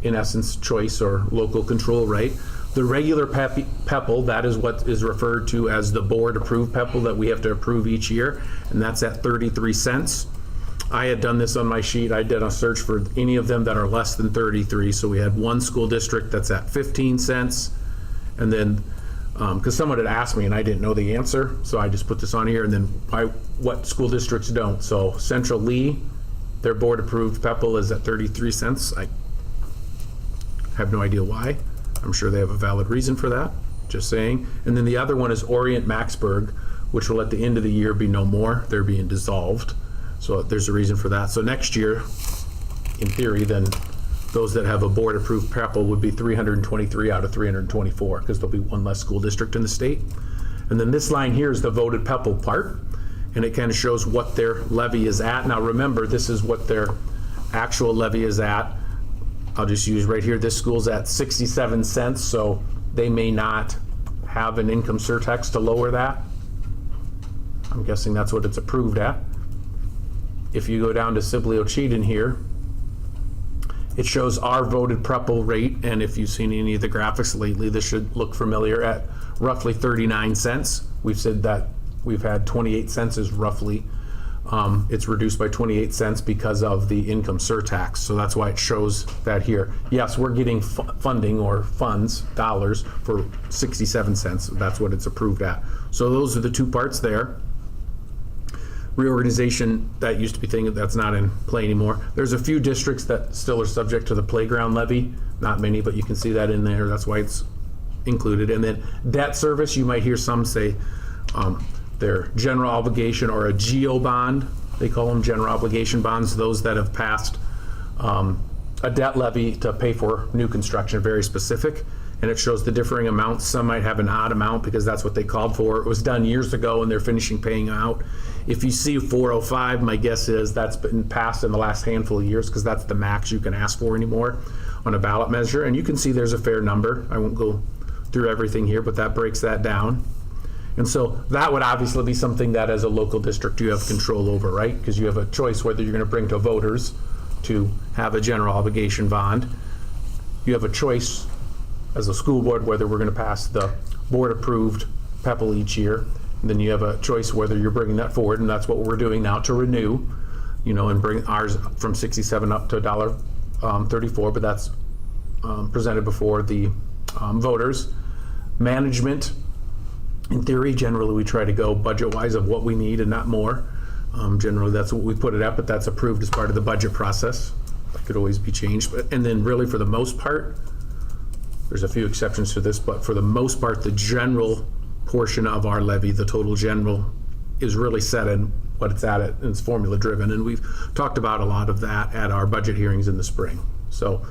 in essence, choice or local control, right? The regular PEPL, that is what is referred to as the board-approved PEPL that we have to approve each year, and that's at 33 cents. I had done this on my sheet. I did a search for any of them that are less than 33. So we had one school district that's at 15 cents. And then, because someone had asked me and I didn't know the answer, so I just put this on here. And then what school districts don't. So Central Lee, their board approved PEPL is at 33 cents. I have no idea why. I'm sure they have a valid reason for that, just saying. And then the other one is Orient Maxburg, which will at the end of the year be no more. They're being dissolved. So there's a reason for that. So next year, in theory, then those that have a board-approved PEPL would be 323 out of 324, because there'll be one less school district in the state. And then this line here is the voted PEPL part, and it kind of shows what their levy is at. Now remember, this is what their actual levy is at. I'll just use right here, this school's at 67 cents, so they may not have an income surtax to lower that. I'm guessing that's what it's approved at. If you go down to Sibley Ocheyedan here, it shows our voted PEPL rate, and if you've seen any of the graphics lately, this should look familiar, at roughly 39 cents. We've said that we've had 28 cents is roughly, it's reduced by 28 cents because of the income surtax. So that's why it shows that here. Yes, we're getting funding or funds, dollars, for 67 cents. That's what it's approved at. So those are the two parts there. Reorganization, that used to be thing that's not in play anymore. There's a few districts that still are subject to the playground levy, not many, but you can see that in there. That's why it's included. And then debt service, you might hear some say their general obligation or a GEO bond they call them general obligation bonds, those that have passed a debt levy to pay for new construction, very specific. And it shows the differing amounts. Some might have an odd amount because that's what they called for. It was done years ago and they're finishing paying out. If you see 405, my guess is that's been passed in the last handful of years because that's the max you can ask for anymore on a ballot measure. And you can see there's a fair number. I won't go through everything here, but that breaks that down. And so that would obviously be something that as a local district you have control over, right? Because you have a choice whether you're going to bring to voters to have a general obligation bond. You have a choice as a school board whether we're going to pass the board approved PEPL each year. And then you have a choice whether you're bringing that forward, and that's what we're doing now to renew, you know, and bring ours from 67 up to $1.34, but that's presented before the voters. Management, in theory, generally we try to go budget-wise of what we need and not more. Generally that's what we put it at, but that's approved as part of the budget process. That could always be changed. And then really for the most part, there's a few exceptions to this, but for the most part, the general portion of our levy, the total general, is really set in what it's at, and it's formula driven. And we've talked about a lot of that at our budget hearings in the spring. So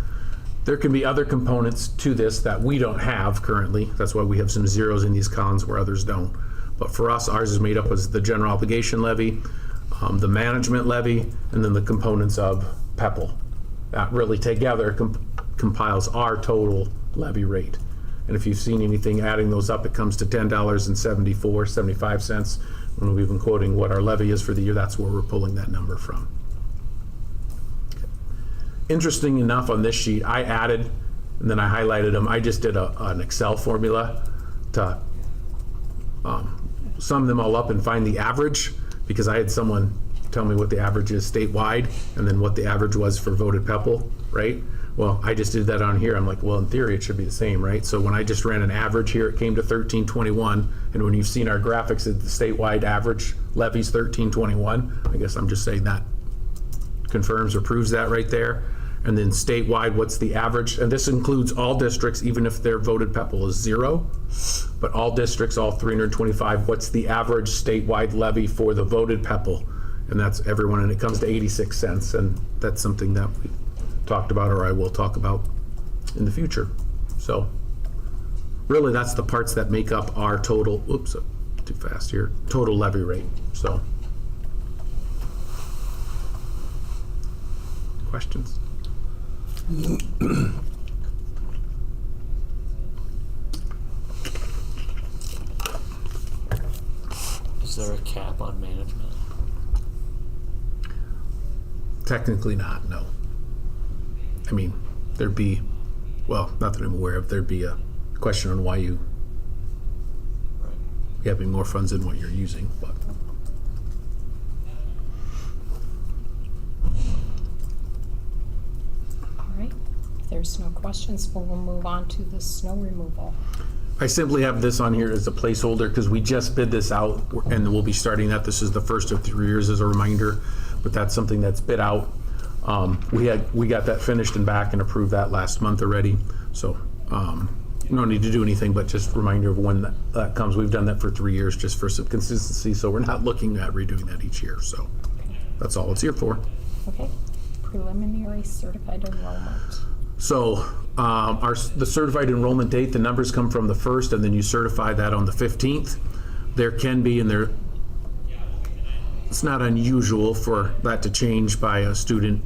there can be other components to this that we don't have currently. That's why we have some zeros in these columns where others don't. But for us, ours is made up as the general obligation levy, the management levy, and then the components of PEPL. That really together compiles our total levy rate. And if you've seen anything adding those up, it comes to $10.75. When we've been quoting what our levy is for the year, that's where we're pulling that number from. Okay. Interesting enough, on this sheet, I added, and then I highlighted them. I just did an Excel formula to sum them all up and find the average, because I had someone tell me what the average is statewide and then what the average was for voted PEPL, right? Well, I just did that on here. I'm like, well, in theory, it should be the same, right? So when I just ran an average here, it came to 1321. And when you've seen our graphics, the statewide average levy's 1321. I guess I'm just saying that confirms or proves that right there. And then statewide, what's the average? And this includes all districts, even if their voted PEPL is 0. But all districts, all 325, what's the average statewide levy for the voted PEPL? And that's everyone, and it comes to 86 cents. And that's something that we talked about, or I will talk about in the future. So really that's the parts that make up our total, oops, too fast here, total levy rate. So questions? Is there a cap on management? Technically not, no. I mean, there'd be, well, not that I'm aware of, there'd be a question on why you having more funds than what you're using, but. All right, if there's no questions, we'll move on to the snow removal. I simply have this on here as a placeholder because we just bid this out and we'll be starting that. This is the first of 3 years as a reminder, but that's something that's bid out. We got that finished and back and approved that last month already. So no need to do anything, but just a reminder of when that comes. We've done that for 3 years just for some consistency. So we're not looking at redoing that each year. So that's all it's here for. Okay, preliminary certified enrollment. So the certified enrollment date, the numbers come from the 1st and then you certify that on the 15th. There can be, and it's not unusual for that to change by a student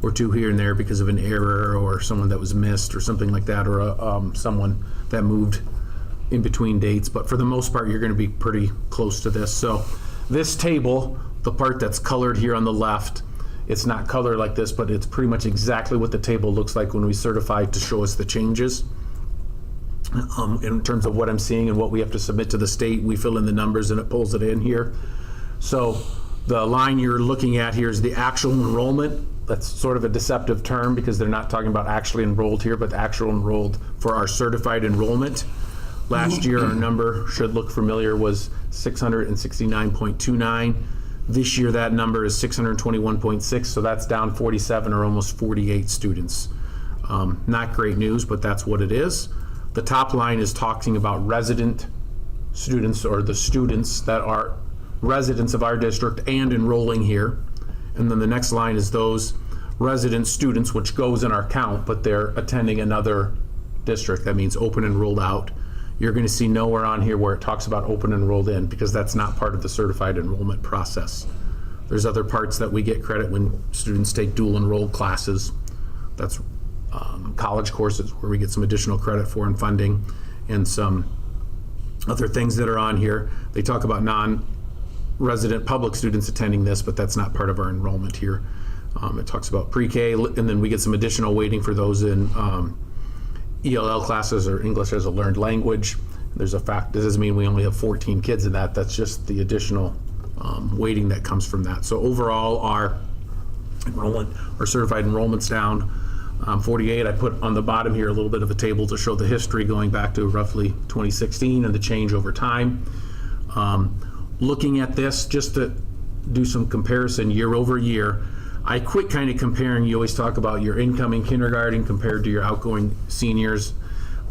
or two here and there because of an error or someone that was missed or something like that, or someone that moved in between dates. But for the most part, you're going to be pretty close to this. So this table, the part that's colored here on the left, it's not colored like this, but it's pretty much exactly what the table looks like when we certify to show us the changes. In terms of what I'm seeing and what we have to submit to the state, we fill in the numbers and it pulls it in here. So the line you're looking at here is the actual enrollment. That's sort of a deceptive term because they're not talking about actually enrolled here, but the actual enrolled for our certified enrollment. Last year, our number should look familiar, was 669.29. This year, that number is 621.6, so that's down 47 or almost 48 students. Not great news, but that's what it is. The top line is talking about resident students, or the students that are residents of our district and enrolling here. And then the next line is those resident students, which goes in our count, but they're attending another district. That means open enrolled out. You're going to see nowhere on here where it talks about open enrolled in, because that's not part of the certified enrollment process. There's other parts that we get credit when students take dual enrolled classes. That's college courses where we get some additional credit for and funding, and some other things that are on here. They talk about non-resident public students attending this, but that's not part of our enrollment here. It talks about pre-K, and then we get some additional weighting for those in ELL classes or English as a learned language. There's a fact, this doesn't mean we only have 14 kids in that. That's just the additional weighting that comes from that. So overall, our enrollment, our certified enrollment's down 48. I put on the bottom here a little bit of a table to show the history going back to roughly 2016 and the change over time. Looking at this, just to do some comparison year over year, I quit kind of comparing. You always talk about your incoming kindergarten compared to your outgoing seniors,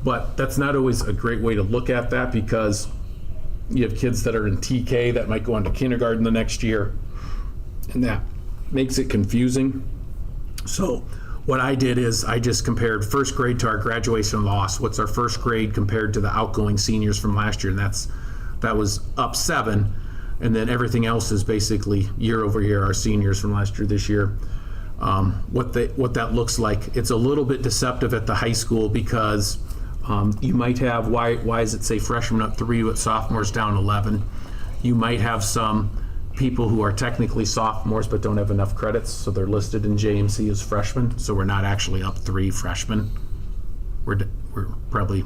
but that's not always a great way to look at that, because you have kids that are in TK that might go on to kindergarten the next year, and that makes it confusing. So what I did is I just compared first grade to our graduation loss. What's our first grade compared to the outgoing seniors from last year? And that was up 7. And then everything else is basically year over year, our seniors from last year, this year. What that looks like. It's a little bit deceptive at the high school, because you might have, why does it say freshmen up 3 with sophomores down 11? You might have some people who are technically sophomores but don't have enough credits, so they're listed in JMC as freshmen, so we're not actually up 3 freshmen. We're probably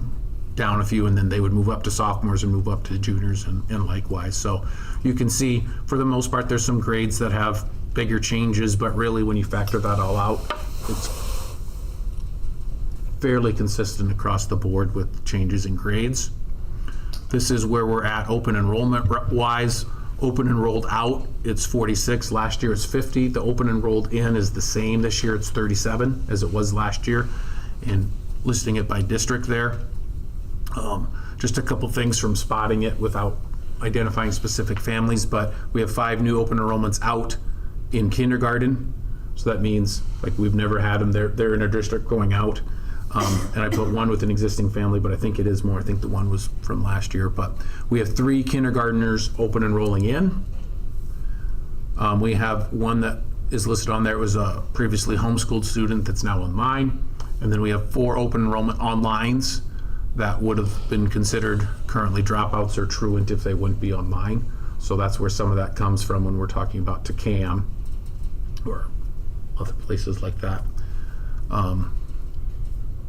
down a few, and then they would move up to sophomores and move up to juniors and likewise. So you can see, for the most part, there's some grades that have bigger changes, but really when you factor that all out, it's fairly consistent across the board with changes in grades. This is where we're at open enrollment wise. Open enrolled out, it's 46. Last year it's 50. The open enrolled in is the same. This year it's 37 as it was last year, and listing it by district there. Just a couple things from spotting it without identifying specific families, but we have 5 new open enrollments out in kindergarten. So that means, like, we've never had them. They're in a district going out. And I put 1 with an existing family, but I think it is more. I think the 1 was from last year. But we have 3 kindergartners open enrolling in. We have 1 that is listed on there. It was a previously homeschooled student that's now online. And then we have 4 open enrollment onlines that would have been considered currently dropouts or truant if they wouldn't be online. So that's where some of that comes from when we're talking about TCAM or other places like that.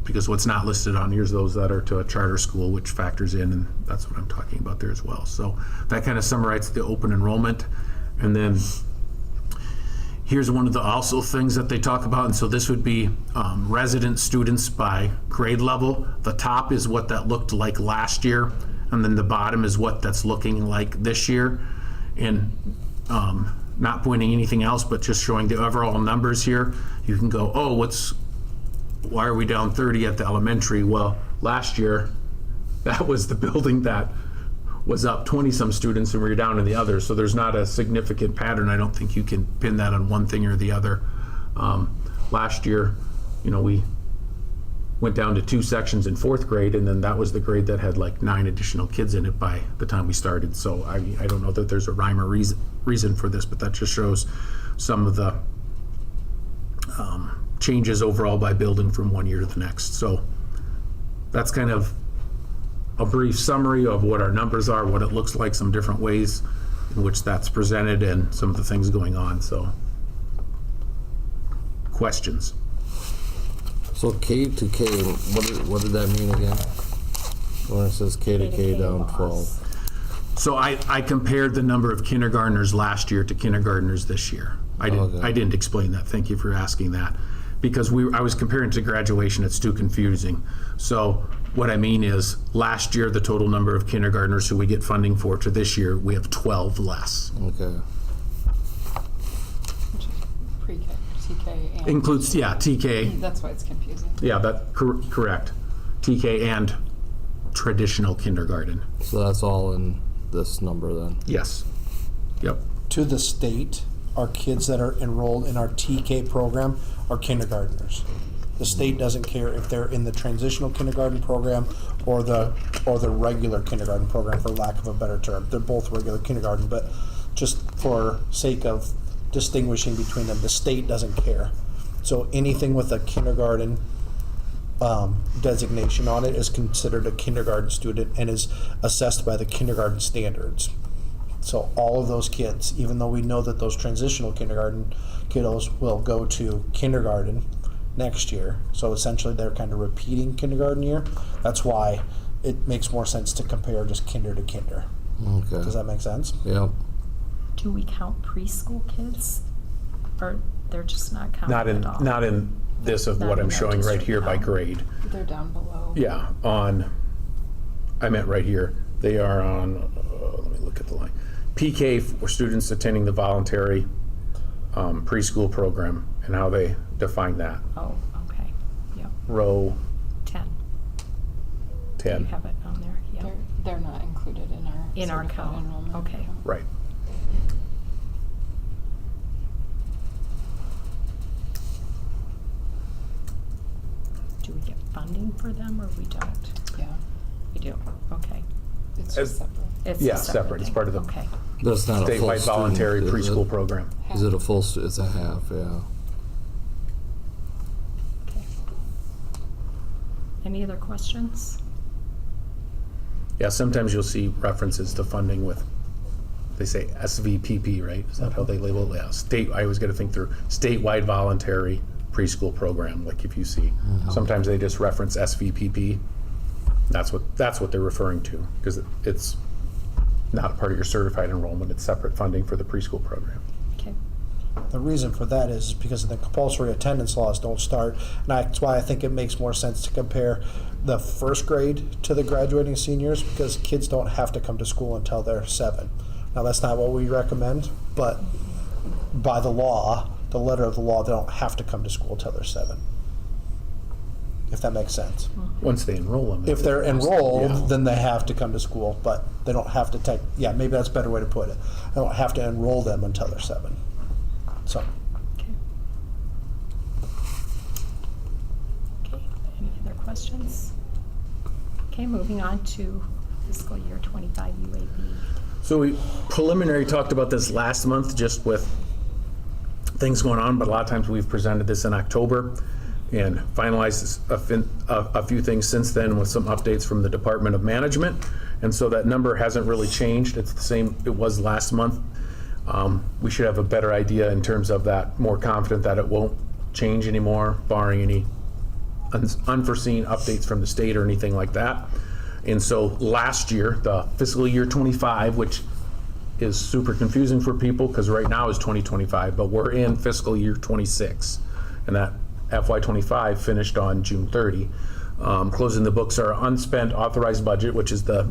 Because what's not listed on here is those that are to a charter school, which factors in, and that's what I'm talking about there as well. So that kind of summarizes the open enrollment. And then here's one of the also things that they talk about, and so this would be resident students by grade level. The top is what that looked like last year, and then the bottom is what that's looking like this year. And not pointing anything else, but just showing the overall numbers here. You can go, oh, why are we down 30 at the elementary? Well, last year, that was the building that was up 20-some students and we were down in the other. So there's not a significant pattern. I don't think you can pin that on one thing or the other. Last year, we went down to 2 sections in 4th grade, and then that was the grade that had like 9 additional kids in it by the time we started. So I don't know that there's a rhyme or reason for this, but that just shows some of the changes overall by building from one year to the next. So that's kind of a brief summary of what our numbers are, what it looks like, some different ways in which that's presented, and some of the things going on. So, questions? So K to K, what did that mean again? When it says K to K down 12. So I compared the number of kindergartners last year to kindergartners this year. I didn't explain that. Thank you for asking that. Because I was comparing to graduation, it's too confusing. So what I mean is, last year, the total number of kindergartners who we get funding for to this year, we have 12 less. Okay. Pre-K, TK, and... Includes, yeah, TK. That's why it's confusing. Yeah, correct. TK and traditional kindergarten. So that's all in this number then? Yes. Yep. To the state, our kids that are enrolled in our TK program are kindergartners. The state doesn't care if they're in the transitional kindergarten program or the regular kindergarten program, for lack of a better term. They're both regular kindergarten, but just for sake of distinguishing between them, the state doesn't care. So anything with a kindergarten designation on it is considered a kindergarten student and is assessed by the kindergarten standards. So all of those kids, even though we know that those transitional kindergarten kiddos will go to kindergarten next year, so essentially they're kind of repeating kindergarten year. That's why it makes more sense to compare just kinder to kinder. Okay. Does that make sense? Yep. Do we count preschool kids? Or they're just not counted at all? Not in this of Not what in I'm our showing right district, here by no. grade. They're down below. Yeah, I meant right here. They are on, let me look at the line. PK for students attending the voluntary preschool program and how they define that. Oh, okay, yep, Row 10. 10. You have it on there, yeah. They're not included in our In our certified count, enrollment. okay. Right. Do we get funding for them or we don't? Yeah, We do, okay. it's As- just separate. It's a Yeah, separate. It's thing. part of the Okay, That's not a full statewide voluntary student, is it? preschool program. Is it a full, it's a half, yeah. okay. Any other questions? Yeah, sometimes you'll see references to funding with, they say SVPP, right? Is that how they label it? Yeah, state, I always got to think through statewide voluntary preschool program, like if you see. Sometimes they just reference SVPP. That's what they're referring to, because it's not a part of your certified enrollment. It's separate funding for the preschool program. Okay, The reason for that is because the compulsory attendance laws don't start, and that's why I think it makes more sense to compare the first grade to the graduating seniors, because kids don't have to come to school until they're 7. Now, that's not what we recommend, but by the law, the letter of the law, they don't have to come to school until they're 7. If that makes sense. Once they enroll them. If they're enrolled, Yeah. then they have to come to school, but they don't have to yeah, maybe that's a better way to put it. They don't have to enroll them until they're 7. So, okay. Okay, any other questions? Okay, moving on to fiscal year 25 UAB. So we preliminary talked about this last month, just with things going on, but a lot of times we've presented this in October and finalized a few things since then with some updates from the Department of Management. And so that number hasn't really changed. It's the same it was last month. We should have a better idea in terms of that, more confident that it won't change anymore, barring any unforeseen updates from the state or anything like that. And so last year, the fiscal year 25, which is super confusing for people because right now is 2025, but we're in fiscal year 26. And that FY25 finished on June 30. Closing the books, our unspent authorized budget, which is the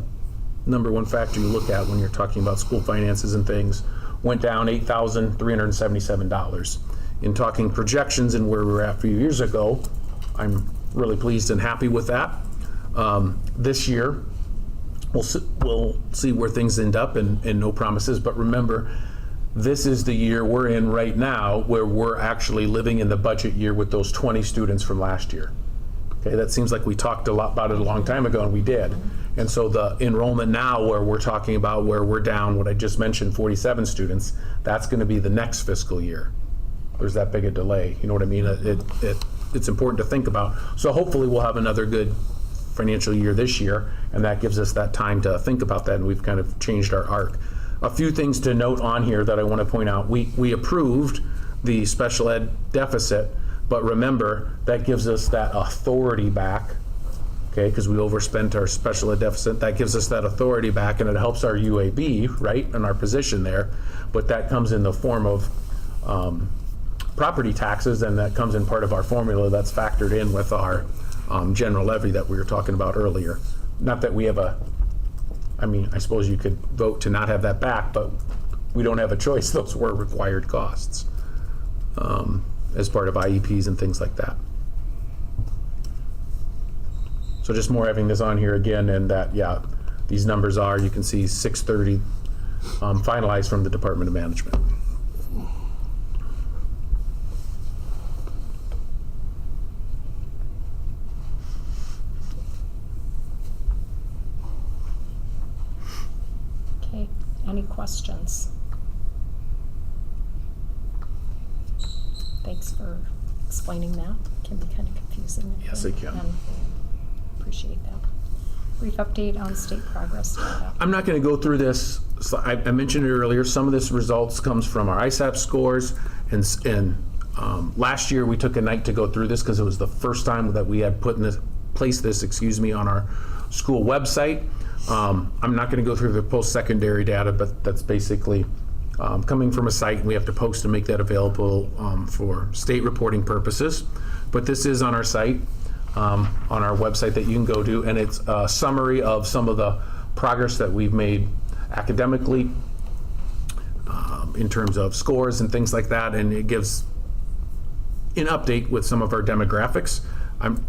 number one factor you look at when you're talking about school finances and things, went down $8,377. In talking projections and where we were at a few years ago, I'm really pleased and happy with that. This year, we'll see where things end up, and no promises, but remember, this is the year we're in right now where we're actually living in the budget year with those 20 students from last year. Okay, that seems like we talked a lot about it a long time ago, and we did. And so the enrollment now where we're talking about where we're down, what I just mentioned, 47 students, that's going to be the next fiscal year. There's that big a delay, you know what I mean? It's important to think about. So hopefully we'll have another good financial year this year, and that gives us that time to think about that, and we've kind of changed our arc. A few things to note on here that I want to point out. We approved the special ed deficit, but remember, that gives us that authority back, okay, because we overspent our special ed deficit. That gives us that authority back, and it helps our UAB, right, in our position there, but that comes in the form of property taxes, and that comes in part of our formula that's factored in with our general levy that we were talking about earlier. Not that we have I suppose you could vote to not have that back, but we don't have a choice. Those were required costs as part of IEPs and things like that. So just more having this on here again, and that, yeah, these numbers are, you can see 630 finalized from the Department of Management. Okay, any questions? Thanks for explaining that. Can be kind of confusing. I Yes, think, it can. and Appreciate that. Brief update on state progress data. I'm not going to go through this. So I mentioned it earlier. Some of this results comes from our ISAP scores, and last year we took a night to go through this because it was the first time that we had placed this on our school website. I'm not going to go through the post-secondary data, but that's basically coming from a site, and we have to post and make that available for state reporting purposes. But this is on our site, on our website that you can go to, and it's a summary of some of the progress that we've made academically in terms of scores and things like that, and it gives an update with some of our demographics.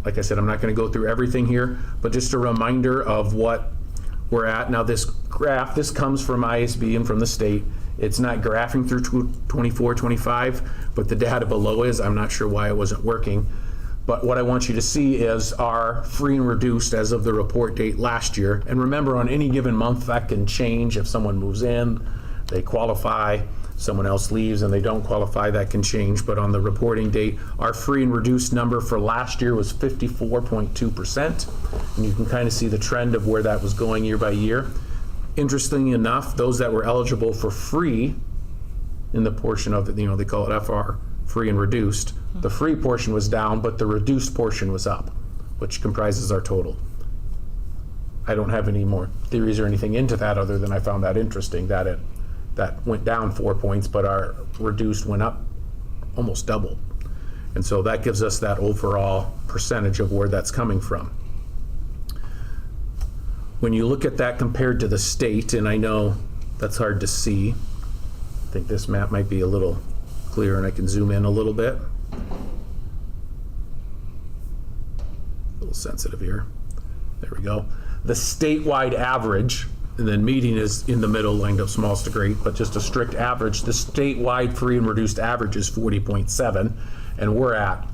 Like I said, I'm not going to go through everything here, but just a reminder of what we're at. Now this graph, this comes from ISB and from the state. It's not graphing through 24, 25, but the data below is. I'm not sure why it wasn't working. But what I want you to see is our free and reduced as of the report date last year. And remember, on any given month, that can change. If someone moves in, they qualify, someone else leaves and they don't qualify, that can change. But on the reporting date, our free and reduced number for last year was 54.2%. And you can kind of see the trend of where that was going year by year. Interestingly enough, those that were eligible for free in the portion of it, they call it FR, free and reduced, the free portion was down, but the reduced portion was up, which comprises our total. I don't have any more theories or anything into that other than I found that interesting that that went down 4 points, but our reduced went up almost double. And so that gives us that overall percentage of where that's coming from. When you look at that compared to the state, and I know that's hard to see, I think this map might be a little clearer and I can zoom in a little bit. A little sensitive here. There we go. The statewide average, and then median is in the middle, lined up smallest to great, but just a strict average. The statewide free and reduced average is 40.7, and we're at,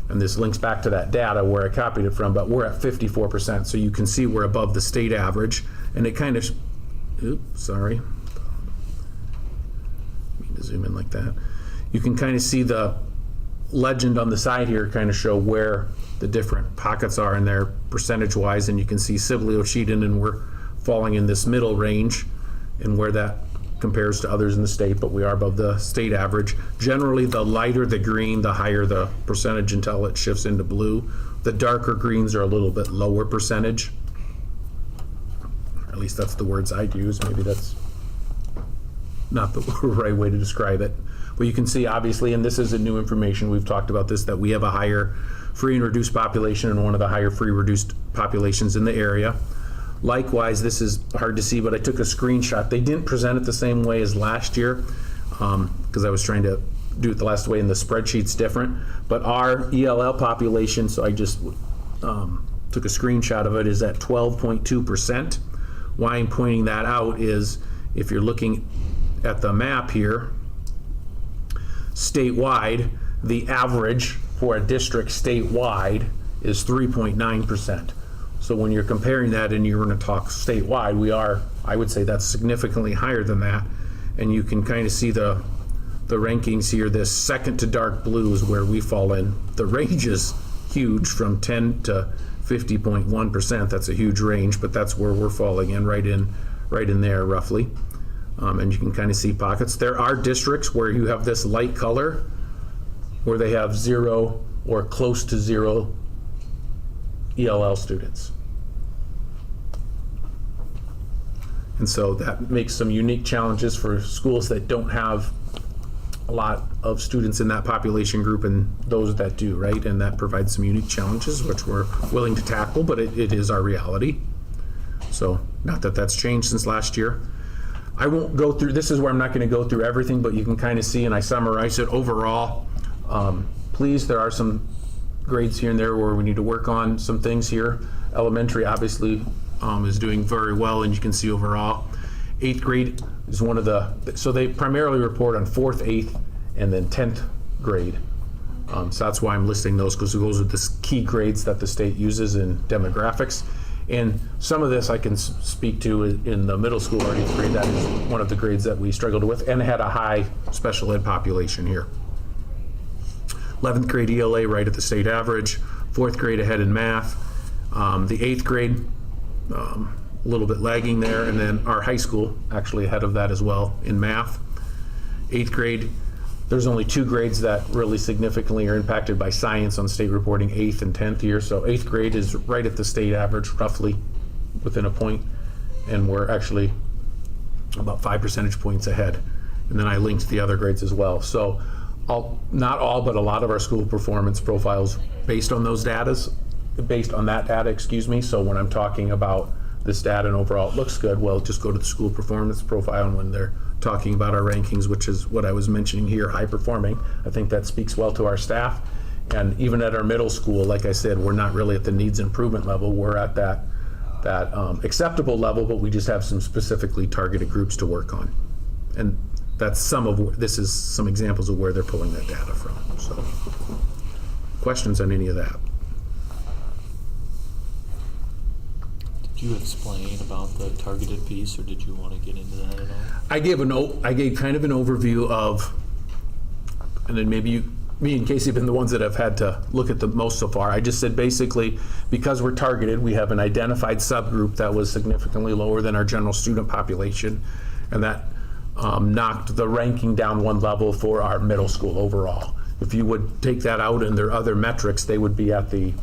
and this links back to that data where I copied it from, but we're at 54%. So you can see we're above the state average, and it kind of, oops, sorry. Let me zoom in like that. You can kind of see the legend on the side here kind of show where the different pockets are in there percentage-wise, and you can see Sibley, Ocheyedan, and we're falling in this middle range and where that compares to others in the state, but we are above the state average. Generally, the lighter the green, the higher the percentage until it shifts into blue. The darker greens are a little bit lower percentage. At least that's the words I'd use. Maybe that's not the right way to describe it. But you can see, obviously, and this isn't new information, we've talked about this, that we have a higher free and reduced population and one of the higher free reduced populations in the area. Likewise, this is hard to see, but I took a screenshot. They didn't present it the same way as last year because I was trying to do it the last way and the spreadsheet's different. But our ELL population, so I just took a screenshot of it, is at 12.2%. Why I'm pointing that out is if you're looking at the map here, statewide, the average for a district statewide is 3.9%. So when you're comparing that and you're going to talk statewide, we are, I would say that's significantly higher than that. And you can kind of see the rankings here. This second to dark blue is where we fall in. The range is huge, from 10 to 50.1%. That's a huge range, but that's where we're falling in, right in there roughly. And you can kind of see pockets. There are districts where you have this light color where they have 0 or close to 0 ELL students. And so that makes some unique challenges for schools that don't have a lot of students in that population group and those that do, right? And that provides some unique challenges, which we're willing to tackle, but it is our reality. So not that that's changed since last year. I won't go through, this is where I'm not going to go through everything, but you can kind of see, and I summarize it overall. Please, there are some grades here and there where we need to work on some things here. Elementary obviously is doing very well, and you can see overall. 8th grade is one of the, so they primarily report on 4th, 8th, and then 10th grade. So that's why I'm listing those, because those are the key grades that the state uses in demographics. And some of this I can speak to in the middle school or 8th grade. That is one of the grades that we struggled with and had a high special ed population here. 11th grade ELA right at the state average, 4th grade ahead in math, the 8th grade a little bit lagging there, and then our high school actually ahead of that as well in math. 8th grade, there's only 2 grades that really significantly are impacted by science on state reporting, 8th and 10th year. So 8th grade is right at the state average, roughly within a point, and we're actually about 5 percentage points ahead. And then I linked the other grades as well. So not all, but a lot of our school performance profiles based on those datas, based on that data, excuse me. So when I'm talking about this data and overall it looks good, well, just go to the school performance profile, and when they're talking about our rankings, which is what I was mentioning here, high performing, I think that speaks well to our staff. And even at our middle school, like I said, we're not really at the needs improvement level. We're at that acceptable level, but we just have some specifically targeted groups to work on. And that's this is some examples of where they're pulling that data from. So, questions on any of that? Did you explain about the targeted piece, or did you want to get into that at all? I gave kind of an overview of, and then maybe me and Casey have been the ones that have had to look at the most so far. I just said basically, because we're targeted, we have an identified subgroup that was significantly lower than our general student population, and that knocked the ranking down 1 level for our middle school overall. If you would take that out and their other metrics, they would be at the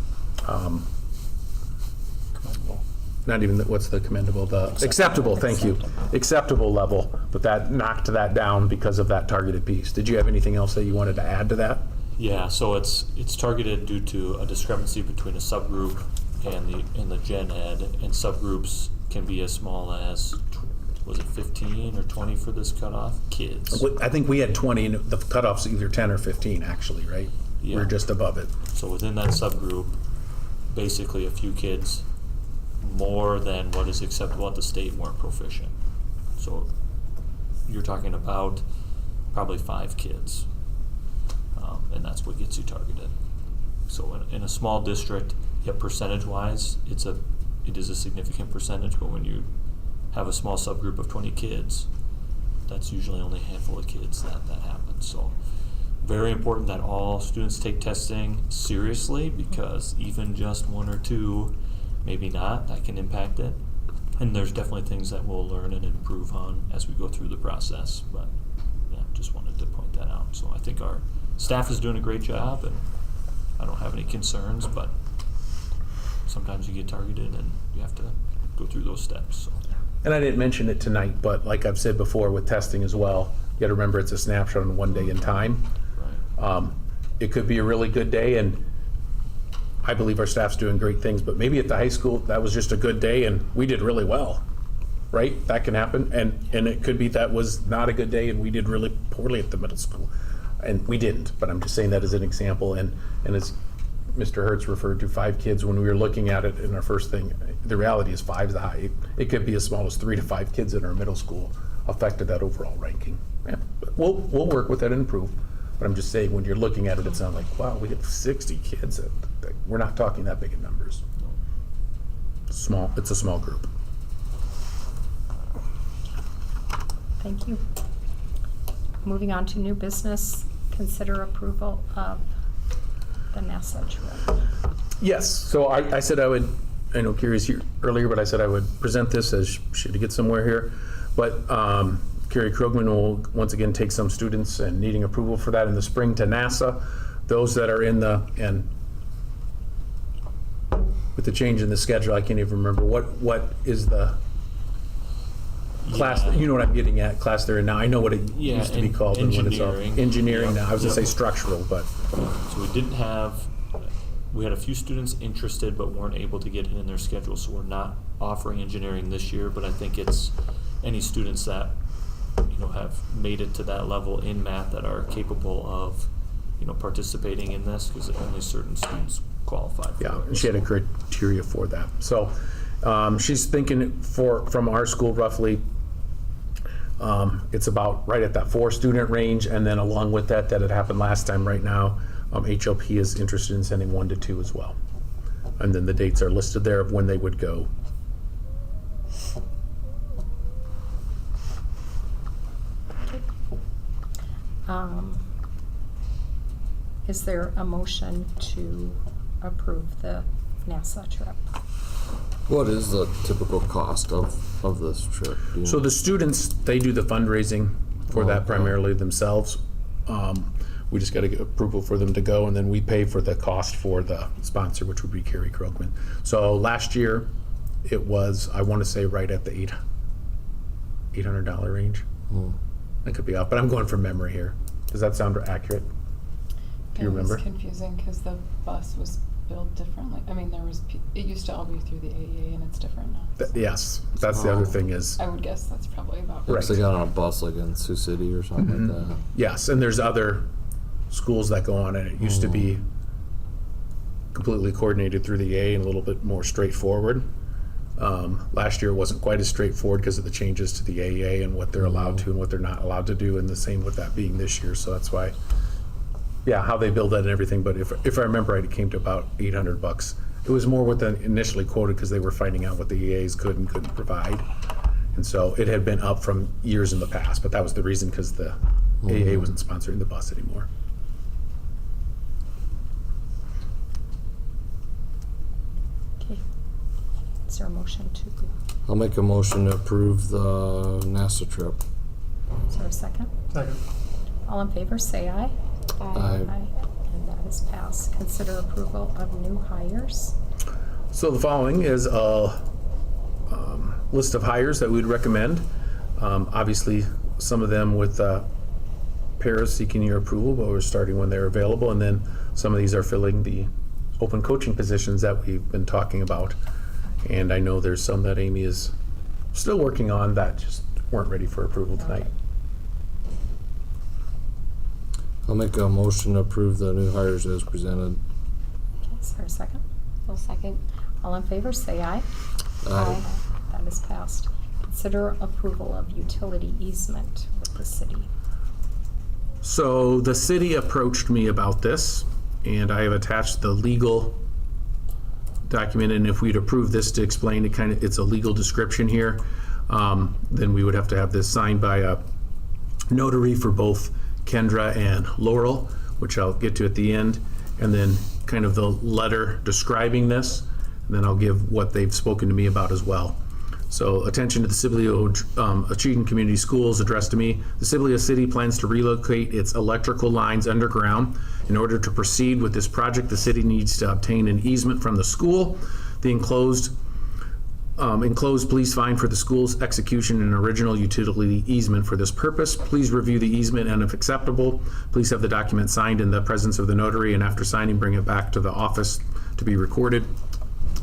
not even what's the commendable, the acceptable, thank you, acceptable level, but that knocked that down because of that targeted piece. Did you have anything else that you wanted to add to that? Yeah, so it's targeted due to a discrepancy between a subgroup and the gen ed, and subgroups can be as small as, was it 15 or 20 for this cutoff? Kids. I think we had 20, and the cutoff's either 10 or 15 actually, right? Yeah. We're just above it. So within that subgroup, basically a few kids more than what is acceptable at the state weren't proficient. So you're talking about probably 5 kids, and that's what gets you targeted. So in a small district, yeah, percentage-wise, it is a significant percentage, but when you have a small subgroup of 20 kids, that's usually only a handful of kids that happens. So very important that all students take testing seriously, because even just 1 or 2, maybe not, that can impact it. And there's definitely things that we'll learn and improve on as we go through the process. But yeah, just wanted to point that out. So I think our staff is doing a great job, and I don't have any concerns, but sometimes you get targeted and you have to go through those steps. So. And I didn't mention it tonight, but like I've said before with testing as well, you gotta remember it's a snapshot on 1 day in time. Right. It could be a really good day, and I believe our staff's doing great things, but maybe at the high school, that was just a good day and we did really well, right? That can happen. And it could be that was not a good day and we did really poorly at the middle school. And we didn't, but I'm just saying that as an example. And as Mr. Hertz referred to, 5 kids, when we were looking at it in our first thing, the reality is 5 is the high. It could be as small as 3 to 5 kids in our middle school affected that overall ranking. Yeah, we'll work with that and improve. But I'm just saying, when you're looking at it, it's not like, wow, we have 60 kids. We're not talking that big in numbers. It's a small group. Thank you. Moving on to new business, consider approval of the NASA trip. Yes, so I said I would, I know Carrie's here earlier, but I said I would present this as she had to get somewhere here. But Carrie Krogman will once again take some students and needing approval for that in the spring to NASA. Those that are and with the change in the schedule, I can't even remember what is the class, you know what I'm getting at, class they're in now. I know what it used to be called. Engineering now. I was gonna say structural, but. So we had a few students interested but weren't able to get it in their schedule, so we're not offering engineering this year, but I think it's any students that, have made it to that level in math that are capable of, participating in this, because only certain students qualify for it. Yeah, and she had a criteria for that. So she's thinking from our school roughly It's about right at that 4-student range, and then along with that had happened last time, right now, HLP is interested in sending 1 to 2 as well. And then the dates are listed there of when they would go. Is there a motion to approve the NASA trip? What is the typical cost of this trip? Do you So know? the students, they do the fundraising for that Okay. primarily themselves. We just gotta get approval for them to go, and then we pay for the cost for the sponsor, which would be Carrie Krogman. So last year, it was, I wanna say right at the $800 range. I could be off, but I'm going from memory here. Does that sound accurate? Do you remember? It was confusing because the bus was billed differently. I mean, it used to all be through the AEA and it's different now. Yes, that's the other thing is, I would guess that's probably about Right. Looks like on a bus like in Sioux City or something like that. yes, and there's other schools that go on, and it used to be completely coordinated through the A and a little bit more straightforward. Last year wasn't quite as straightforward because of the changes to the AEA and what they're allowed to and what they're not allowed to do, and the same with that being this year, so that's why, yeah, how they build that and everything, but if I remember right, it came to about $800. It was more what they initially quoted because they were finding out what the EAs could and couldn't provide. And so it had been up from years in the past, but that was the reason because the AEA wasn't sponsoring the bus anymore. Okay. Is there a motion to, I'll make a motion to approve the NASA trip. is there a second? Second. All in favor, say aye. Aye. And that is passed. Consider approval of new hires. So the following is a list of hires that we'd recommend. Obviously, some of them with paras seeking your approval, but we're starting when they're available. And then some of these are filling the open coaching positions that we've been talking about. And I know there's some that Amy is still working on that just weren't ready for approval tonight. I'll make a motion to approve the new hires as presented. Okay, is there a second? I'll second. All in favor, say aye. Aye. That is passed. Consider approval of utility easement with the city. So the city approached me about this, and I have attached the legal document, and if we'd approve this to explain it, it's a legal description here, then we would have to have this signed by a notary for both Kendra and Laurel, which I'll get to at the end, and then kind of the letter describing this, and then I'll give what they've spoken to me about as well. So, attention to the Sibley Achieving Community Schools, addressed to me. The Sibley City plans to relocate its electrical lines underground. In order to proceed with this project, the city needs to obtain an easement from the school. The enclosed please find for the school's execution an original utility easement for this purpose. Please review the easement, and if acceptable, please have the document signed in the presence of the notary, and after signing, bring it back to the office to be recorded.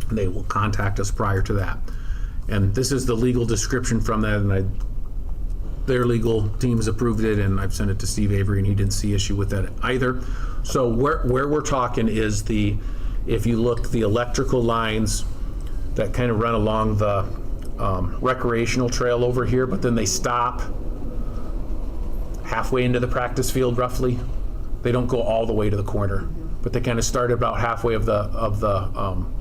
They will contact us prior to that. And this is the legal description from that, and their legal teams approved it, and I've sent it to Steve Avery, and he didn't see issue with that either. So where we're talking is if you look, the electrical lines that kind of run along the recreational trail over here, but then they stop halfway into the practice field roughly. They don't go all the way to the corner, but they kind of start about halfway of the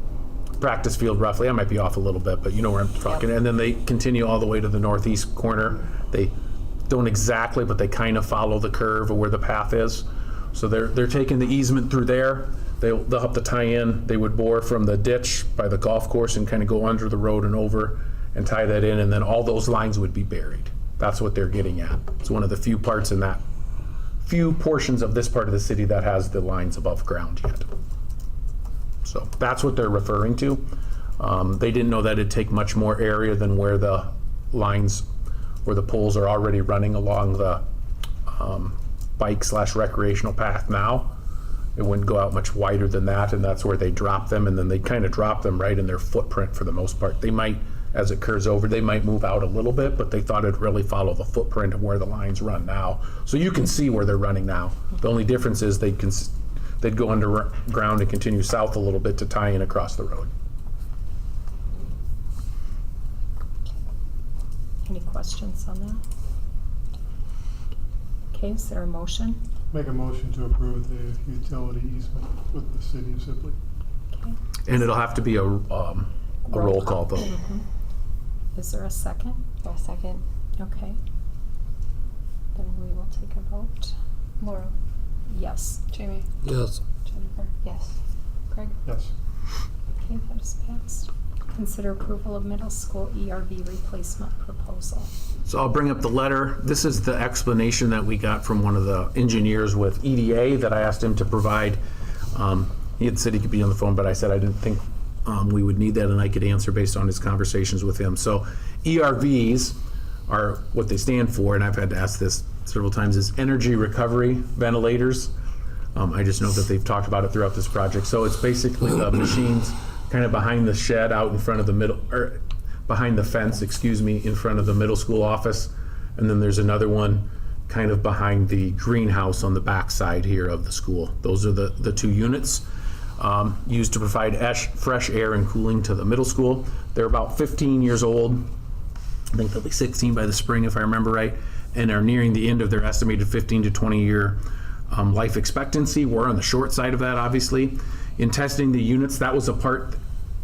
practice field roughly. I might be off a little bit, but you know where I'm talking. And then they continue all the way to the northeast corner. They don't exactly, but they kind of follow the curve of where the path is. So they're taking the easement through there. They'll have to tie in. They would bore from the ditch by the golf course and kind of go under the road and over and tie that in, and then all those lines would be buried. That's what they're getting at. It's one of the few parts in that, few portions of this part of the city that has the lines above ground yet. So that's what they're referring to. They didn't know that it'd take much more area than where the lines, where the poles are already running along the bike/recreational path now. It wouldn't go out much wider than that, and that's where they drop them, and then they kind of drop them right in their footprint for the most part. They might, as it curves over, they might move out a little bit, but they thought it'd really follow the footprint of where the lines run now. So you can see where they're running now. The only difference is they'd go underground and continue south a little bit to tie in across the road. Any questions on that? Okay, is there a motion? Make a motion to approve the utility easement with the city of Sibley. Okay. And it'll have to be a roll call vote. Mhm. Is there a second? A second. Okay. Then we will take a vote. Laura, Yes. Jamie, Yes. Jennifer, Yes. Craig. Yes. Okay, that is passed. Consider approval of middle school ERV replacement proposal. So I'll bring up the letter. This is the explanation that we got from one of the engineers with EDA that I asked him to provide. He had said he could be on the phone, but I said I didn't think we would need that, and I could answer based on his conversations with him. So ERVs are what they stand for, and I've had to ask this several times, is energy recovery ventilators. I just know that they've talked about it throughout this project. So it's basically the machines kind of behind the shed out in front of the middle, or behind the fence, excuse me, in front of the middle school office. And then there's another one kind of behind the greenhouse on the back side here of the school. Those are the two units used to provide fresh air and cooling to the middle school. They're about 15 years old. I think they'll be 16 by the spring, if I remember right, and are nearing the end of their estimated 15 to 20 year life expectancy. We're on the short side of that, obviously. In testing the units, that was a part,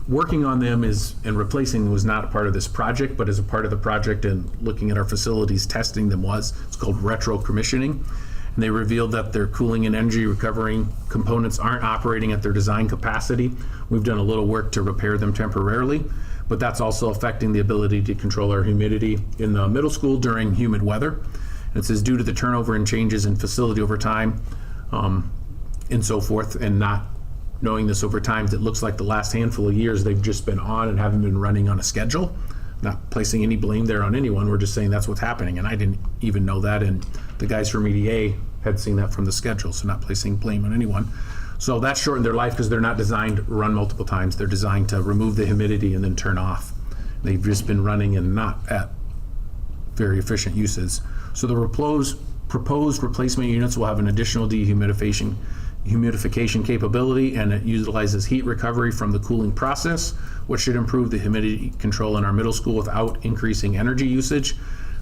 working on them and replacing them was not a part of this project, but as a part of the project and looking at our facilities, testing them was. It's called retro commissioning. And they revealed that their cooling and energy recovering components aren't operating at their design capacity. We've done a little work to repair them temporarily, but that's also affecting the ability to control our humidity in the middle school during humid weather. And it says due to the turnover and changes in facility over time and so forth, and not knowing this over time, it looks like the last handful of years they've just been on and haven't been running on a schedule. Not placing any blame there on anyone, we're just saying that's what's happening, and I didn't even know that, and the guys from EDA had seen that from the schedule, so not placing blame on anyone. So that shortened their life because they're not designed to run multiple times. They're designed to remove the humidity and then turn off. They've just been running and not at very efficient uses. So the proposed replacement units will have an additional dehumidification capability, and it utilizes heat recovery from the cooling process, which should improve the humidity control in our middle school without increasing energy usage.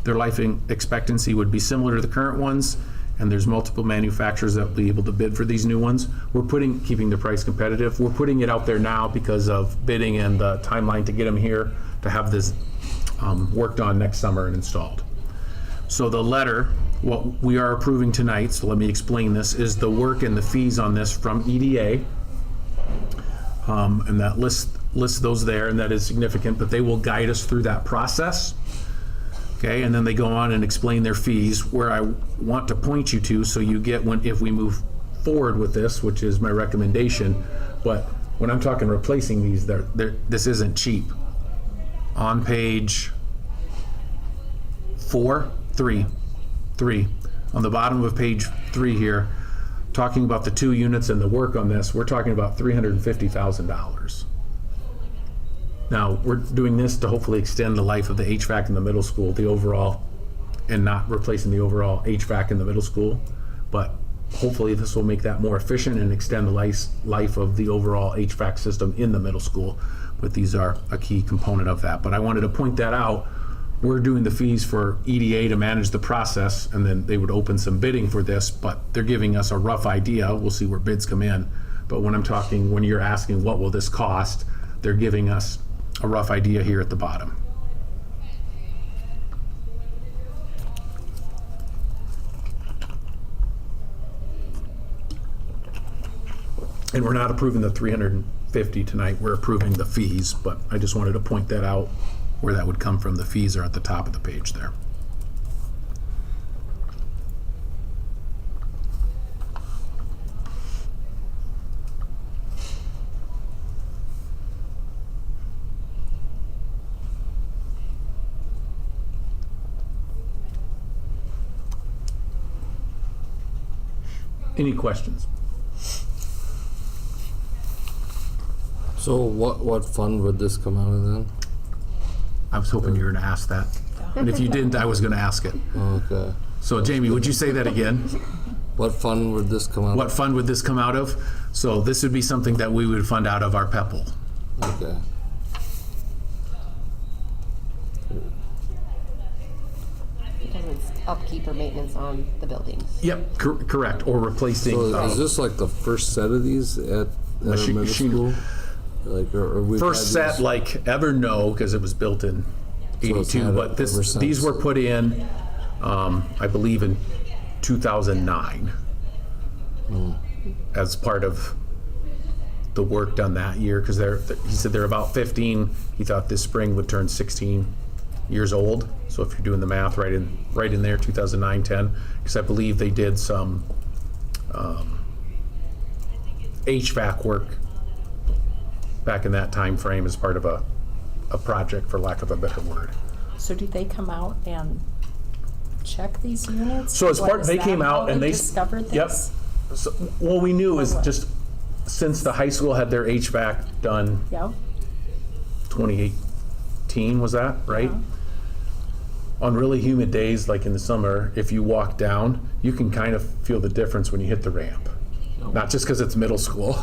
Their life expectancy would be similar to the current ones, and there's multiple manufacturers that will be able to bid for these new ones. We're keeping the price competitive. We're putting it out there now because of bidding and the timeline to get them here to have this worked on next summer and installed. So the letter, what we are approving tonight, so let me explain this, is the work and the fees on this from EDA. And that lists those there, and that is significant, but they will guide us through that process. Okay, and then they go on and explain their fees. Where I want to point you to, so you get if we move forward with this, which is my recommendation, but when I'm talking replacing these, this isn't cheap. On page 3, on the bottom of page 3 here, talking about the 2 units and the work on this, we're talking about $350,000. Now, we're doing this to hopefully extend the life of the HVAC in the middle school, the overall, and not replacing the overall HVAC in the middle school, but hopefully this will make that more efficient and extend the life of the overall HVAC system in the middle school. But these are a key component of that. But I wanted to point that out. We're doing the fees for EDA to manage the process, and then they would open some bidding for this, but they're giving us a rough idea. We'll see where bids come in. But when you're asking what will this cost, they're giving us a rough idea here at the bottom. And we're not approving the 350 tonight, we're approving the fees, but I just wanted to point that out, where that would come from. The fees are at the top of the page there. Any questions? So what fund would this come out of then? I was hoping you were going to ask that. And if you didn't, I was going to ask it. Okay. So Jamie, would you say that again? What fund would this come out of? What fund would this come out of? So this would be something that we would fund out of our PEPAL. Okay. It doesn't upkeep or maintenance on the buildings. Yep, correct, or replacing. So is this like the first set of these at our middle school? Like, or we've First had set, these- like ever, no, because it was built in So it's 82, had but it ever these since. were put in, I believe in 2009 as part of the work done that year, because he said they're about 15. He thought this spring would turn 16 years old. So if you're doing the math, right in there, 2009, 10, because I believe they did some HVAC work back in that time frame as part of a project, for lack of a better word. So do they come out and check these units? So as What, part, is they that came how out and they discovered Yep. this? So, well, we knew is what? just since the high school had their HVAC done Yep. 2018, was that right? Yeah. On really humid days, like in the summer, if you walk down, you can kind of feel the difference when you hit the ramp. Not just because it's middle school.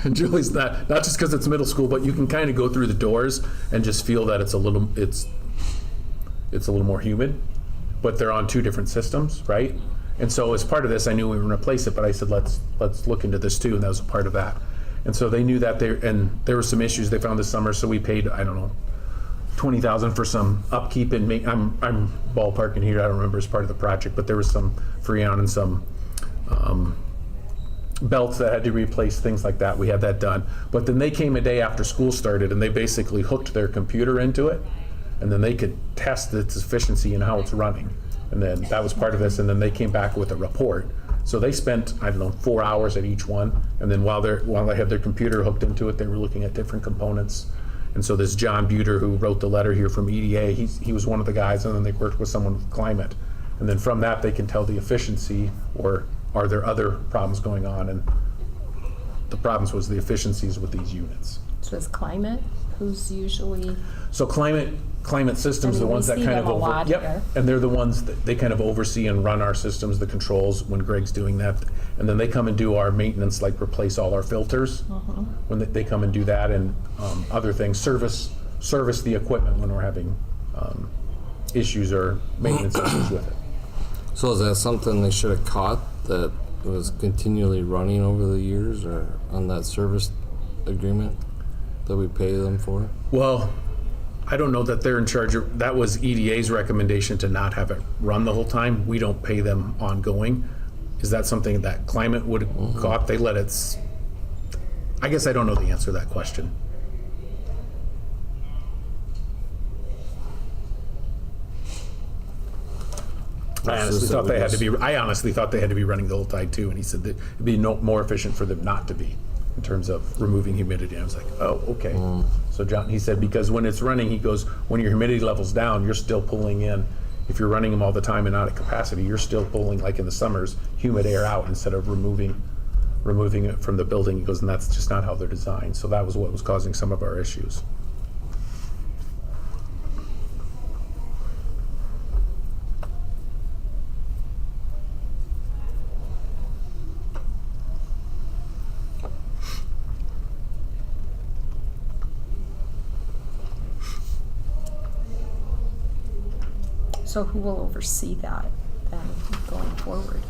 And Julie's not just because it's middle school, but you can kind of go through the doors and just feel that it's a little more humid. But they're on two different systems, right? And so as part of this, I knew we were going to replace it, but I said let's look into this too, and that was a part of that. And so they knew that there were some issues they found this summer, so we paid, I don't know, $20,000 for some upkeep and I'm ballparking here, I don't remember as part of the project, but there was some freon and some belts that had to replace, things like that. We had that done. But then they came a day after school started and they basically hooked their computer into it, and then they could test its efficiency and how it's running. And then that was part of this, and then they came back with a report. So they spent, I don't know, 4 hours at each one, and then while they had their computer hooked into it, they were looking at different components. And so this John Buter, who wrote the letter here from EDA, he was one of the guys, and then they worked with someone with Climate. And then from that, they can tell the efficiency, or are there other problems going on? And the problems was the efficiencies with these units. So is Climate, who's usually, So Climate Systems, I mean, the ones we that see kind of them a lot here. Yep, and they're the ones that they kind of oversee and run our systems, the controls when Greg's doing that. And then they come and do our maintenance, like replace all our filters. When they come and do that, and other things, service the equipment when we're having issues or maintenance issues with it. So is that something they should have caught, that it was continually running over the years, or on that service agreement that we pay them for? Well, I don't know that they're in charge of, that was EDA's recommendation to not have it run the whole time. We don't pay them ongoing. Is that something that Climate would have caught? They let it, I guess I don't know the answer to that question. I honestly thought they had to be running the whole time too, and he said that it'd be more efficient for them not to be, in terms of removing humidity. I was like, oh, okay. So John, he said, because when it's running, he goes, when your humidity level's down, you're still pulling in, if you're running them all the time and not at capacity, you're still pulling, like in the summers, humid air out instead of removing it from the building. He goes, and that's just not how they're designed. So that was what was causing some of our issues. so who will oversee that then going forward?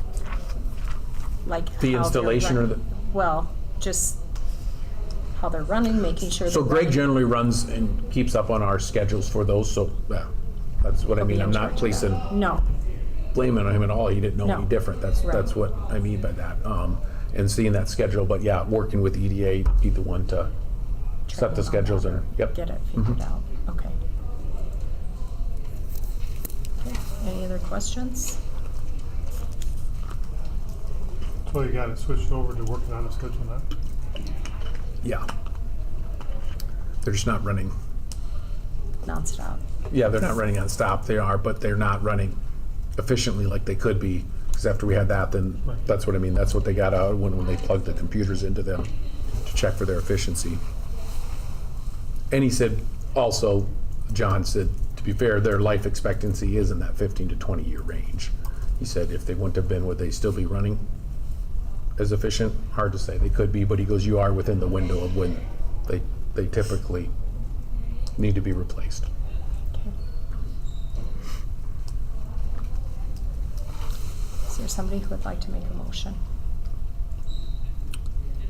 Like The how they're installation or running- the- Well, just how they're running, making sure So they're Greg running. generally runs and keeps up on our schedules for those, so, yeah, that's what I He'll be mean. in I'm not charge of placing that. No, blame on him at all. He didn't know No. any different. That's Right. what I mean by that. And seeing that schedule, but yeah, working with EDA, be the one to set the Checking on schedules that. and, yep. Get it figured out, okay. Okay, any other questions? So you got it switched over to working on a schedule now? Yeah. They're just not running. Nonstop. Yeah, they're not running on stop. They are, but they're not running efficiently like they could be. Because after we had that, then that's what I mean. That's what they got out when they plugged the computers into them to check for their efficiency. And he said, also, John said, to be fair, their life expectancy is in that 15 to 20 year range. He said if they wouldn't have been, would they still be running as efficient? Hard to say. They could be, but he goes, you are within the window of when they typically need to be replaced. there somebody who would like to make a motion?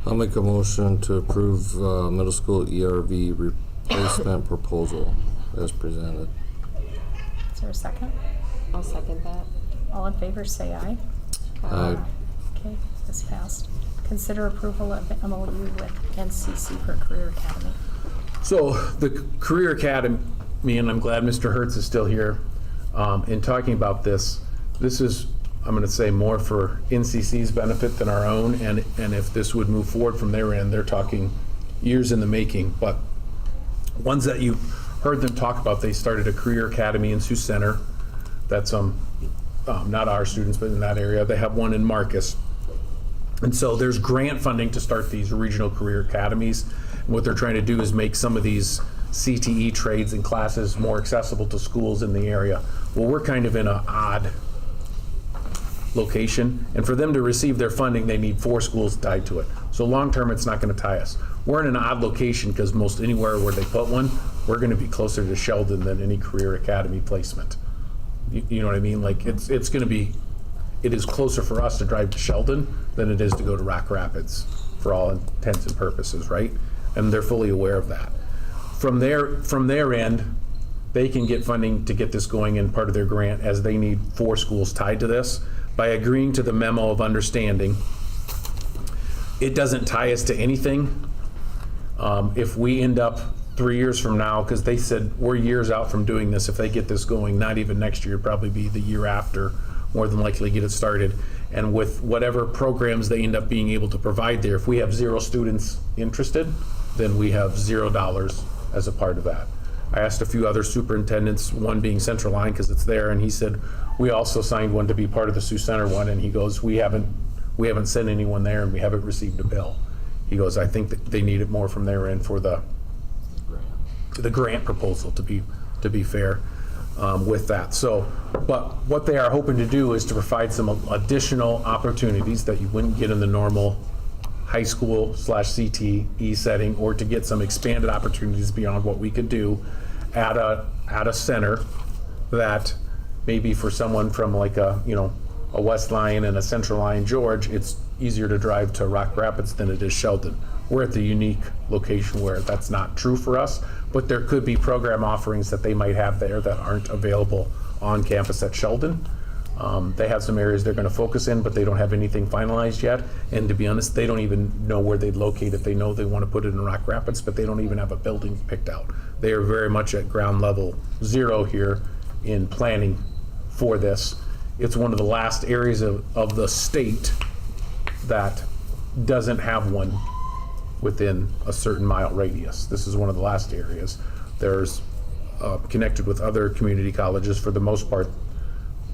I'll make a motion to approve middle school ERV replacement proposal as presented. Is there a second? I'll second that. All in favor, say aye. Aye. Okay, this passed. Consider approval of MOU with NCC for Career Academy. So the Career Academy, and I'm glad Mr. Hertz is still here, in talking about this. This is, I'm going to say, more for NCC's benefit than our own, and if this would move forward from their end, they're talking years in the making. But ones that you heard them talk about, they started a Career Academy in Sioux Center. That's not our students, but in that area. They have one in Marcus. And so there's grant funding to start these regional career academies. And what they're trying to do is make some of these CTE trades and classes more accessible to schools in the area. Well, we're kind of in an odd location, and for them to receive their funding, they need 4 schools tied to it. So long-term, it's not going to tie us. We're in an odd location because most anywhere where they put one, we're going to be closer to Sheldon than any career academy placement. You know what I mean? Like it's going to be, it is closer for us to drive to Sheldon than it is to go to Rock Rapids for all intents and purposes, right? And they're fully aware of that. From their end, they can get funding to get this going in part of their grant, as they need 4 schools tied to this. By agreeing to the memo of understanding, it doesn't tie us to anything. If we end up 3 years from now, because they said we're years out from doing this, if they get this going, not even next year, probably be the year after, more than likely get it started. And with whatever programs they end up being able to provide there, if we have 0 students interested, then we have $0 as a part of that. I asked a few other superintendents, one being Central Line because it's there, and he said, we also signed one to be part of the Sioux Center one, and he goes, we haven't sent anyone there and we haven't received a bill. He goes, I think that they need it more from their end for the grant proposal, to be fair with that. So, but what they are hoping to do is to provide some additional opportunities that you wouldn't get in the normal high school / CTE setting, or to get some expanded opportunities beyond what we could do at a center that maybe for someone from like a West Lyon and a Central Lyon George, it's easier to drive to Rock Rapids than it is Sheldon. We're at the unique location where that's not true for us, but there could be program offerings that they might have there that aren't available on campus at Sheldon. They have some areas they're going to focus in, but they don't have anything finalized yet. And to be honest, they don't even know where they'd locate it. They know they want to put it in Rock Rapids, but they don't even have a building picked out. They are very much at ground level 0 here in planning for this. It's one of the last areas of the state that doesn't have one within a certain mile radius. This is one of the last areas. There's connected with other community colleges, for the most part,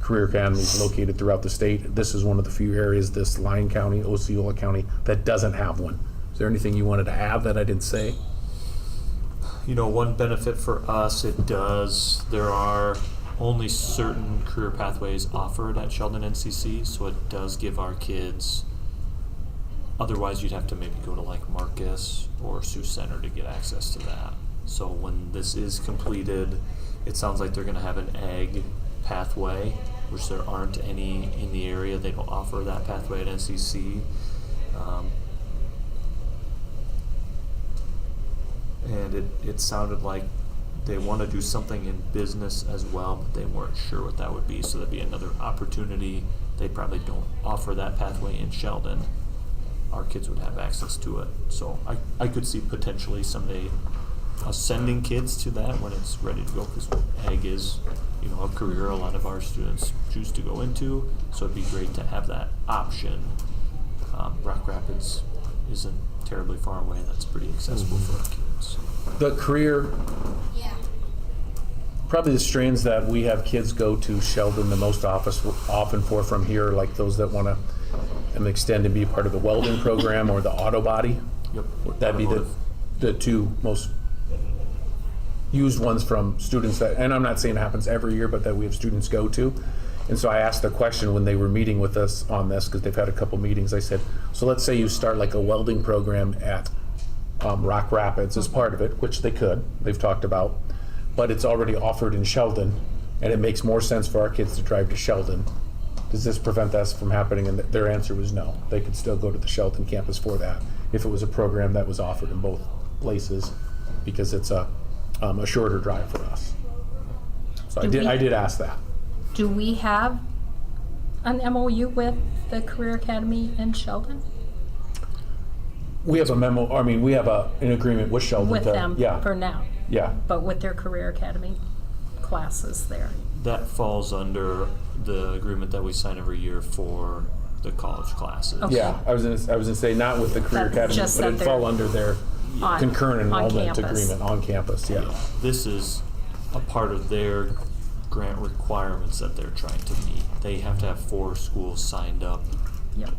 career academies located throughout the state. This is one of the few areas, this Lyon County, Osceola County, that doesn't have one. Is there anything you wanted to add that I didn't say? One benefit for us, there are only certain career pathways offered at Sheldon NCC, so it does give our kids, otherwise you'd have to maybe go to like Marcus or Sioux Center to get access to that. So when this is completed, it sounds like they're going to have an ag pathway, which there aren't any in the area. They don't offer that pathway at NCC. And it sounded like they want to do something in business as well, but they weren't sure what that would be, so that'd be another opportunity. They probably don't offer that pathway in Sheldon. Our kids would have access to it. So I could see potentially someday us sending kids to that when it's ready to go, because ag is a career a lot of our students choose to go into, so it'd be great to have that option. Rock Rapids isn't terribly far away. That's pretty accessible for our kids. The career, probably the strands that we have kids go to Sheldon the most often for from here, like those that want to extend and be part of the welding program or the auto body. Yep. That'd be the 2 most used ones from students that, and I'm not saying it happens every year, but that we have students go to. And so I asked the question when they were meeting with us on this, because they've had a couple meetings. I said, so let's say you start like a welding program at Rock Rapids as part of it, which they could, they've talked about, but it's already offered in Sheldon, and it makes more sense for our kids to drive to Sheldon does this prevent this from happening? And their answer was no. They could still go to the Shelton campus for that if it was a program that was offered in both places, because it's a shorter drive for us. So Do I we- did ask that. Do we have an MOU with the Career Academy in Sheldon? We have a memo, I mean, we have an agreement with Sheldon. With them Yeah, for now, yeah. but with their Career Academy classes there. That falls under the agreement that we sign every year for the college classes. Okay. Yeah, I was gonna say, not with the Career That's Academy, just but that it'd they're fall under their on- concurrent on enrollment campus. agreement on campus, yeah. This is a part of their grant requirements that they're trying to meet. They have to have 4 schools signed up Yep.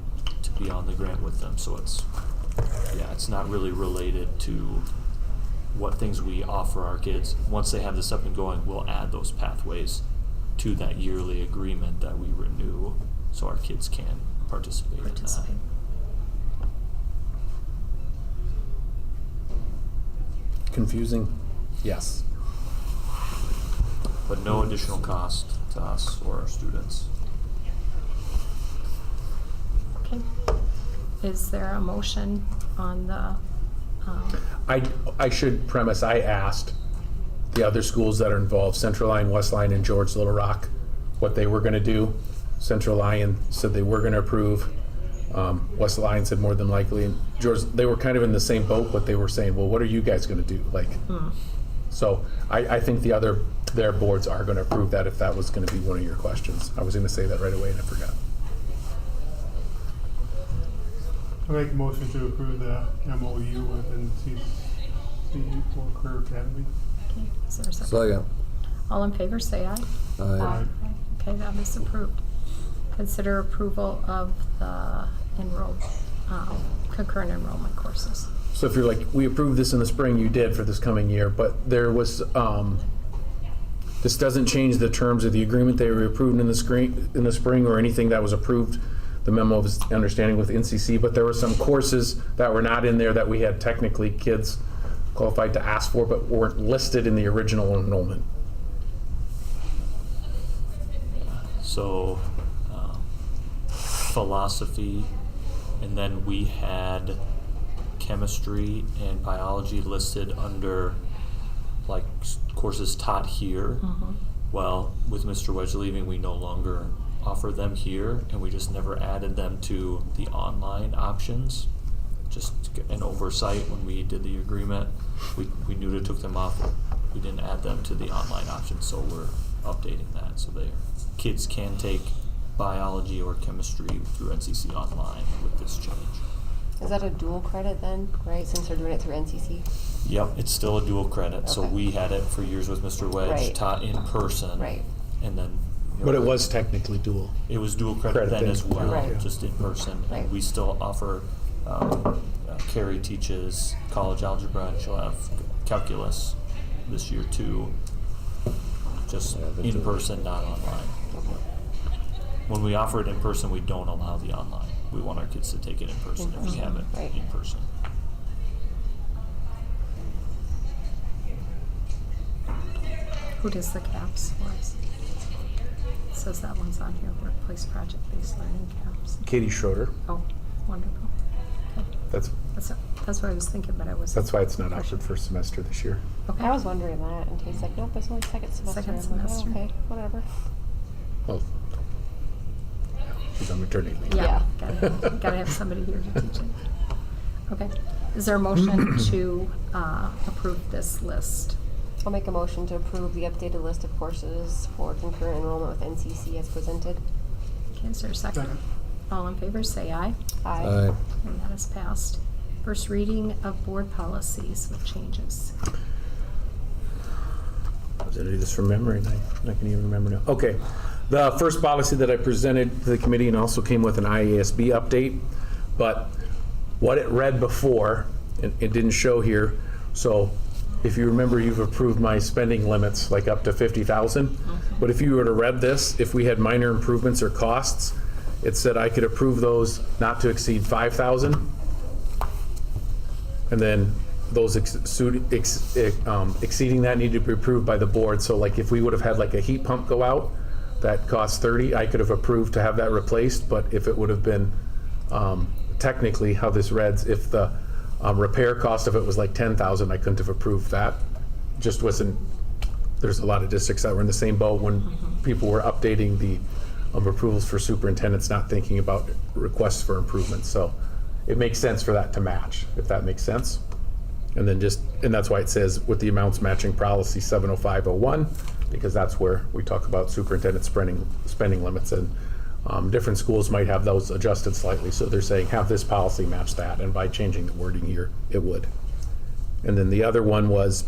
to be on the grant with them, so it's not really related to what things we offer our kids. Once they have this up and going, we'll add those pathways to that yearly agreement that we renew, so our kids can participate in that. Confusing? Yes. But no additional cost to us or our students. Okay. Is there a motion on the, I should premise, I asked the other schools that are involved, Central Lyon, West Lyon, and George Little Rock, what they were gonna do. Central Lyon said they were gonna approve. West Lyon said more than likely. And George, they were kind of in the same boat, but they were saying, well, what are you guys gonna do? Like, so I think their boards are gonna approve that, if that was gonna be one of your questions. I was gonna say that right away and I forgot. I make a motion to approve the MOU with NCC for Career Academy. okay, is there a second? Second. All in favor, say aye. Aye. Okay, that is approved. Consider approval of the concurrent enrollment courses. So if you're like, we approved this in the spring, you did for this coming year, but there was, this doesn't change the terms of the agreement they were approved in the spring or anything that was approved, the memo of understanding with NCC, but there were some courses that were not in there that we had technically kids qualified to ask for, but weren't listed in the original enrollment. So, philosophy, and then we had chemistry and biology listed under like courses taught here. Well, with Mr. Wedge leaving, we no longer offer them here, and we just never added them to the online options. Just an oversight when we did the agreement. We knew to took them off. We didn't add them to the online option, so we're updating that. So kids can take biology or chemistry through NCC Online with this change. Is that a dual credit then, right, since they're doing it through NCC? Yep, it's still a dual credit. So Okay. we had it for years with Mr. Wedge, Right. taught in person. Right. And then. But it was technically dual. It was dual credit Credit then then. as well, Right. just in person. Right. And we still offer, Carrie teaches college algebra, and she'll have calculus this year too. Just in person, not online. When we offer it in person, we don't allow the online. We want our kids to take it in person if we have it Right. in person. Who does the CAPS for us? It says that one's on here, workplace project-based learning CAPS. Katie Schroeder, Oh, wonderful. Okay. that's That's what I was thinking, but I was. why it's not offered first semester this year. Okay. I was wondering that, and he's like, nope, it's only second semester. Second I'm like, oh, semester. okay, whatever. Well, she's on maternity leave. Yeah, Yeah. gotta have somebody here to teach it. Okay, is there a motion to approve this list? I'll make a motion to approve the updated list of courses for concurrent enrollment with NCC as presented. Okay, is there a second? Second. All in favor, say aye. Aye. Aye. And that is passed. First reading of board policies with changes. I was gonna do this from memory, and I can even remember now. Okay, the first policy that I presented to the committee and also came with an IASB update, but what it read before, it didn't show here, so if you remember, you've approved my spending limits, like up to 50,000. But if you were to read this, if we had minor improvements or costs, it said I could approve those not to exceed 5,000. And then those exceeding that need to be approved by the board. So like if we would have had like a heat pump go out, that cost 30, I could have approved to have that replaced, but if it would have been, technically how this reads, if the repair cost of it was like 10,000, I couldn't have approved that. Just wasn't, there's a lot of districts that were in the same boat when people were updating the approvals for superintendents, not thinking about requests for improvements. So it makes sense for that to match, if that makes sense. And then and that's why it says with the amounts matching policy 70501, because that's where we talk about superintendent spending limits, and different schools might have those adjusted slightly. So they're saying have this policy match that, and by changing the wording here, it would. And then the other one was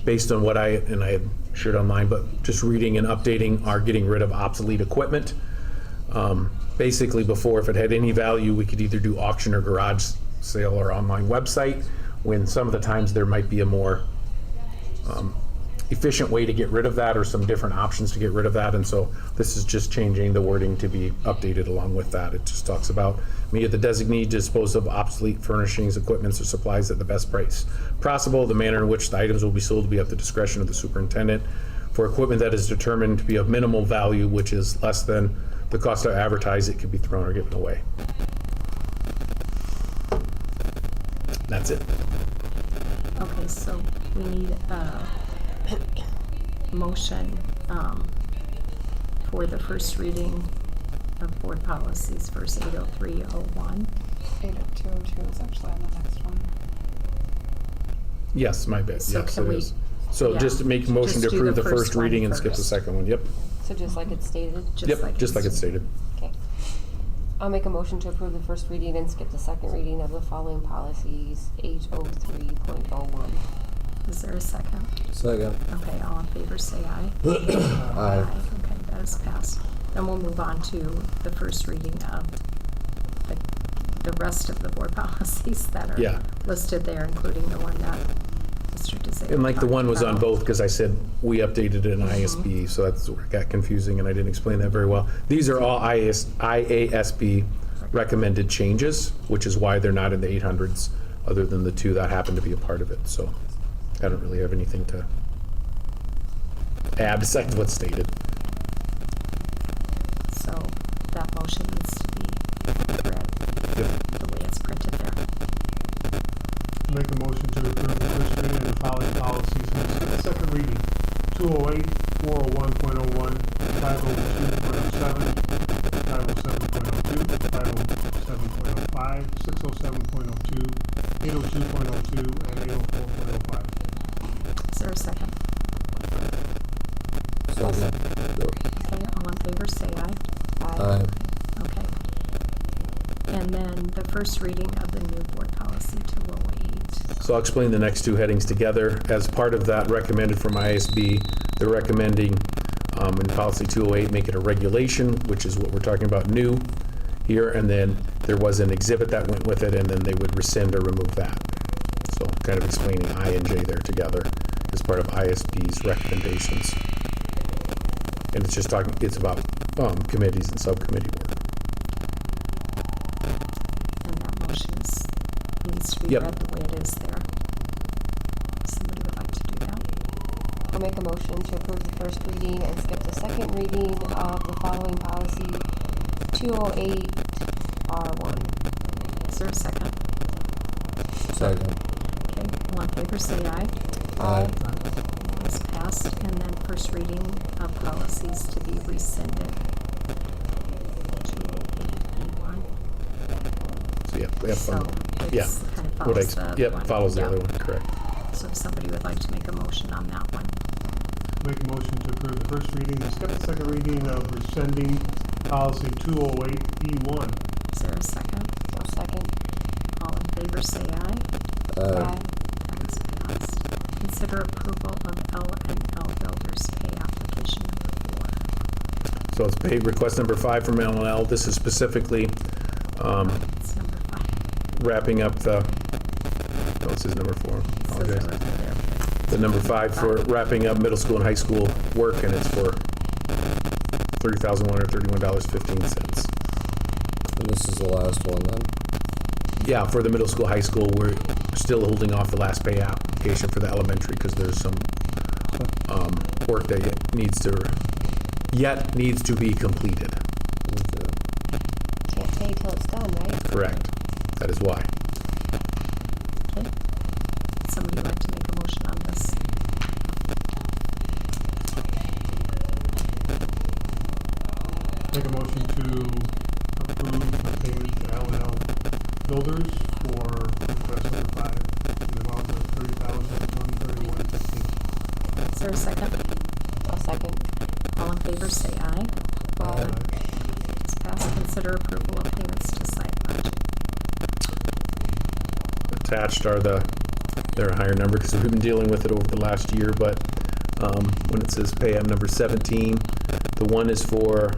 based on what I had shared online, but just reading and updating our getting rid of obsolete equipment. Basically before, if it had any value, we could either do auction or garage sale or online website, when some of the times there might be a more efficient way to get rid of that, or some different options to get rid of that. And so this is just changing the wording to be updated along with that. It just talks about me, the designee, dispose of obsolete furnishings, equipments, or supplies at the best price possible. The manner in which the items will be sold will be at the discretion of the superintendent. For equipment that is determined to be of minimal value, which is less than the cost to advertise, it could be thrown or given away. That's it. Okay, so we need a motion for the first reading of board policies, first 80301. 80202 is actually on the next one. Yes, my bad. So Yes, can it we- is. So yeah, just make a motion to just do approve the the first first one reading and skip the first. second one. Yep. So just like it's stated? Yep, just like it's stated. Okay. I'll make a motion to approve the first reading and skip the second reading of the following policies, 803.01. Is there a second? Second. Okay, all in favor say aye. Aye. Okay, that is passed. Then we'll move on to the first reading of the rest of the board policies that are Yeah. listed there, including the one that Mr. DeZay. And like the one was on talked both, because I said we updated it in ISB, so that's where it got confusing and I didn't explain that very well. These are all IASB recommended changes, which is why they're not in the 800s, other than the two that happen to be a part of it. So I don't really have anything to add besides what's stated. So that motion needs to be read the way it's printed there. Make a motion to approve the first reading of the following policies and skip the second reading. 208, 401.01, 502.07, 507.02, 507.05, 607.02, 802.02, and 804.05. Is there a second? Second. Okay, all in favor say aye. Aye. Okay. And then the first reading of the new board policy 208. So I'll explain the next two headings together. As part of that recommended from ISB, they're recommending in policy 208, make it a regulation, which is what we're talking about new here. And then there was an exhibit that went with it, and then they would rescind or remove that. So kind of explaining I and J there together as part of ISB's recommendations. And it's just talking, it's about committees and subcommittee work. And that motion needs to be Yep. read the way it is there. Somebody would like to do that? I'll make a motion to approve the first reading and skip the second reading of the following policy, 208R1. Is there a second? Second. Okay, all in favor say aye. Aye. Is passed. And then first reading of policies to be rescinded. 208E1. So yeah, So yeah. it's kind of What follows the yep, one. follows the Yeah. other one, correct. So if somebody would like to make a motion on that one. Make a motion to approve the first reading and skip the second reading of rescinding policy 208E1. Is there a second? I'll second. All in favor say aye. Aye. That is passed. Consider approval of L&L Builders pay application number 4. So it's pay request number 5 from L&L. This is specifically It's number 5. wrapping up the, oh, it says number 4. Says it Apologize. right there. The number 5 for wrapping up middle school and high school work, and it's for $30,131.15. And this is the last one then? Yeah, for the middle school, high school, we're still holding off the last pay application for the elementary because there's some work that needs to be completed. Can't pay till it's done, right? Correct. That is why. Okay. Somebody like to make a motion on this? Make a motion to approve the payment to L&L Builders for request number 5 in the amount of $30,131.15. Is there a second? I'll second. All in favor, say aye. Aye. It's passed. Consider approval of payments to Site Logic. Attached are they're a higher number because we've been dealing with it over the last year, but when it says pay item number 17, the one is for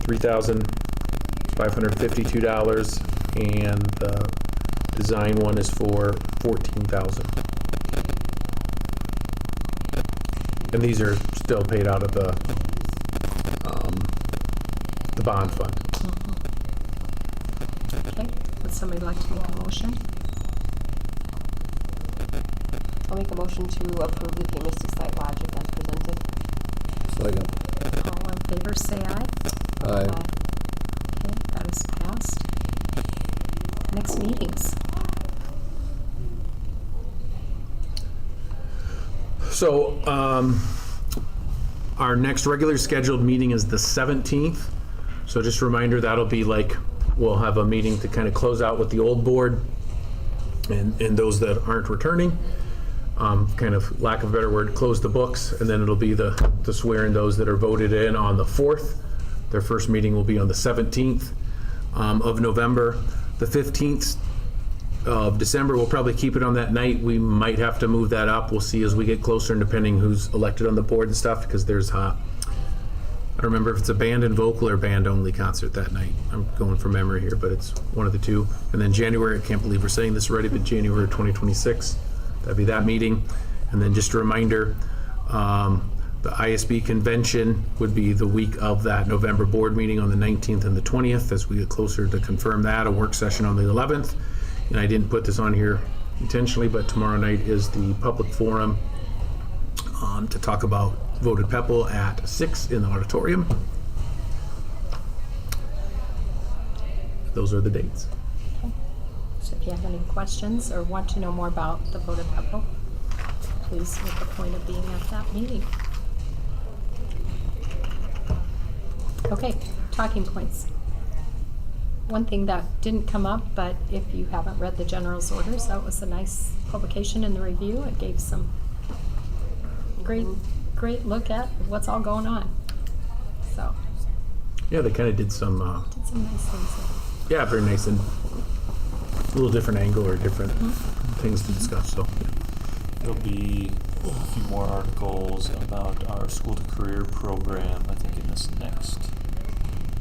$3,552 and the design one is for $14,000. And these are still paid out of the bond fund. Okay. Would somebody like to make a motion? I'll make a motion to approve the payments to Site Logic as presented. Second. All in favor, say aye. Aye. Okay, that is passed. Next meetings. So, our next regular scheduled meeting is the 17th. So just a reminder, that'll be like, we'll have a meeting to kind of close out with the old board and those that aren't returning. Kind of, lack of a better word, close the books, and then it'll be the swear in those that are voted in on the 4th. Their first meeting will be on the 17th of November. The 15th of December, we'll probably keep it on that night. We might have to move that up. We'll see as we get closer, and depending who's elected on the board and stuff, because there's I don't remember if it's a band and vocal or band only concert that night. I'm going from memory here, but it's one of the two. And then January, I can't believe we're saying this already, but January 2026, that'd be that meeting. And then just a reminder, the ISB convention would be the week of that November board meeting on the 19th and the 20th, as we get closer to confirm that, a work session on the 11th. And I didn't put this on here intentionally, but tomorrow night is the public forum to talk about voted PEPL at 6 in the auditorium. Those are the dates. Okay. So if you have any questions or want to know more about the voted PEPL, please make a point of being at that meeting. Okay, talking points. One thing that didn't come up, but if you haven't read the general's orders, that was a nice publication in the review. It gave some great look at what's all going on. So, Yeah, they kind of did some, did some nice things there. yeah, very nice and a little different angle or different things to discuss, so. Yeah. There'll be a few more articles about our school to career program, I think, in this next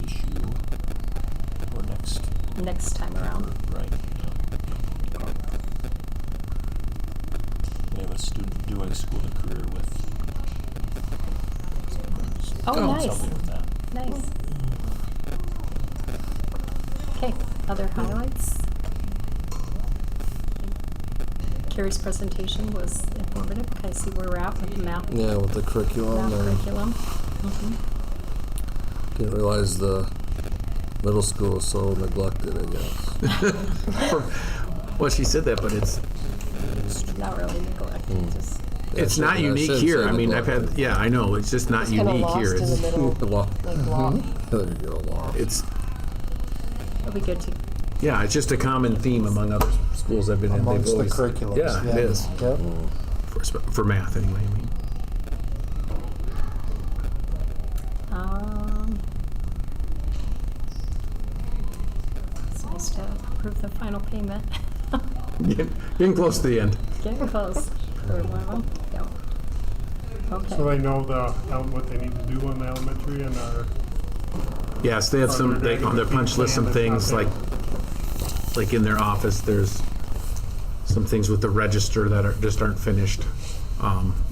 issue or Next time around. Right. Yeah. We have a student doing school to career with. Oh, nice. Something with that. Nice. Okay, other highlights? Carrie's presentation was informative. Can I see where we're at with the math? Yeah, with the curriculum. Math and curriculum. Didn't realize the middle school is so neglected, I guess. Well, she said that, but it's Not really neglected, just. Yeah, it's not I unique shouldn't here. say I mean, I've had, neglected. yeah, I know, it's just not It's kinda unique lost here. in the It's, middle, like law. There you go, law. it's, It'll be good to, yeah, it's just a common theme among other schools I've been in. They've Amongst the always- curriculums. Yeah, it is. Yep. For math, anyway, I mean. It's nice to approve the final payment. Getting close to the end. Getting close. For one of them. Yep. Okay. So they know what they need to do on the elementary and our. Yes, they have some, they, on their punch list, some things like in their office, there's some things with the register that just aren't finished,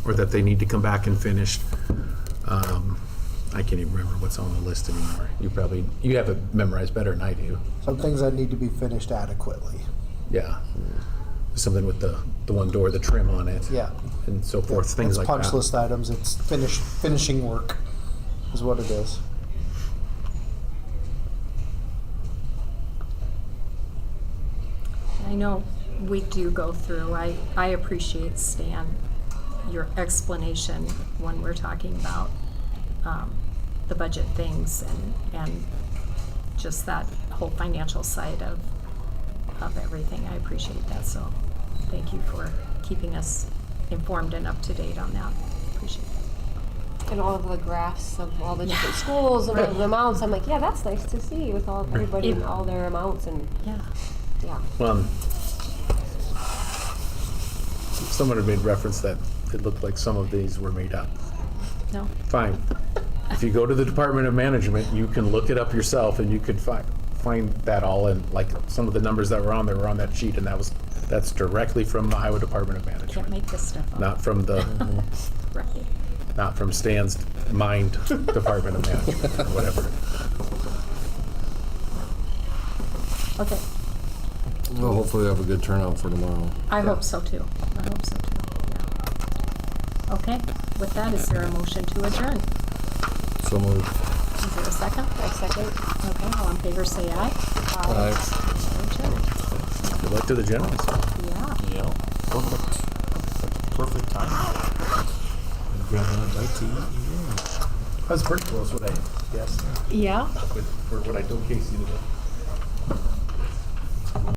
or that they need to come back and finish. I can't even remember what's on the list anymore. You have it memorized better than I do. Some things that need to be finished adequately. Yeah. something with the one door, the trim on it. Yeah. And so forth, things It's like punch that. list items. It's finishing work is what it is. I know we do go through, I appreciate, Stan, your explanation when we're talking about the budget things and just that whole financial side of everything. I appreciate that, so thank you for keeping us informed and up to date on that. Appreciate it. And all of the graphs of all the different schools and the amounts. I'm like, yeah, that's nice to see with all everybody and all their amounts and Yeah. yeah. Someone had made reference that it looked like some of these were made up. No. Fine. If you go to the Department of Management, you can look it up yourself and you could find that all, and like some of the numbers that were on there were on that sheet, and that's directly from the Iowa Department of Can't Management. make this stuff up. Not from the, Right. not from Stan's mind Department of Management or whatever. Okay. Well, hopefully we have a good turnout for tomorrow. I hope so too. I hope so too. Yeah. Okay. With that, is there a motion to adjourn? So moved. Is there a second? A second. Okay. All in favor, say aye. Aye. Adjourned. Good luck to the generals. Yeah. Yeah, perfect time. That's pretty close, what I guessed. Yeah. For what I told Casey to do.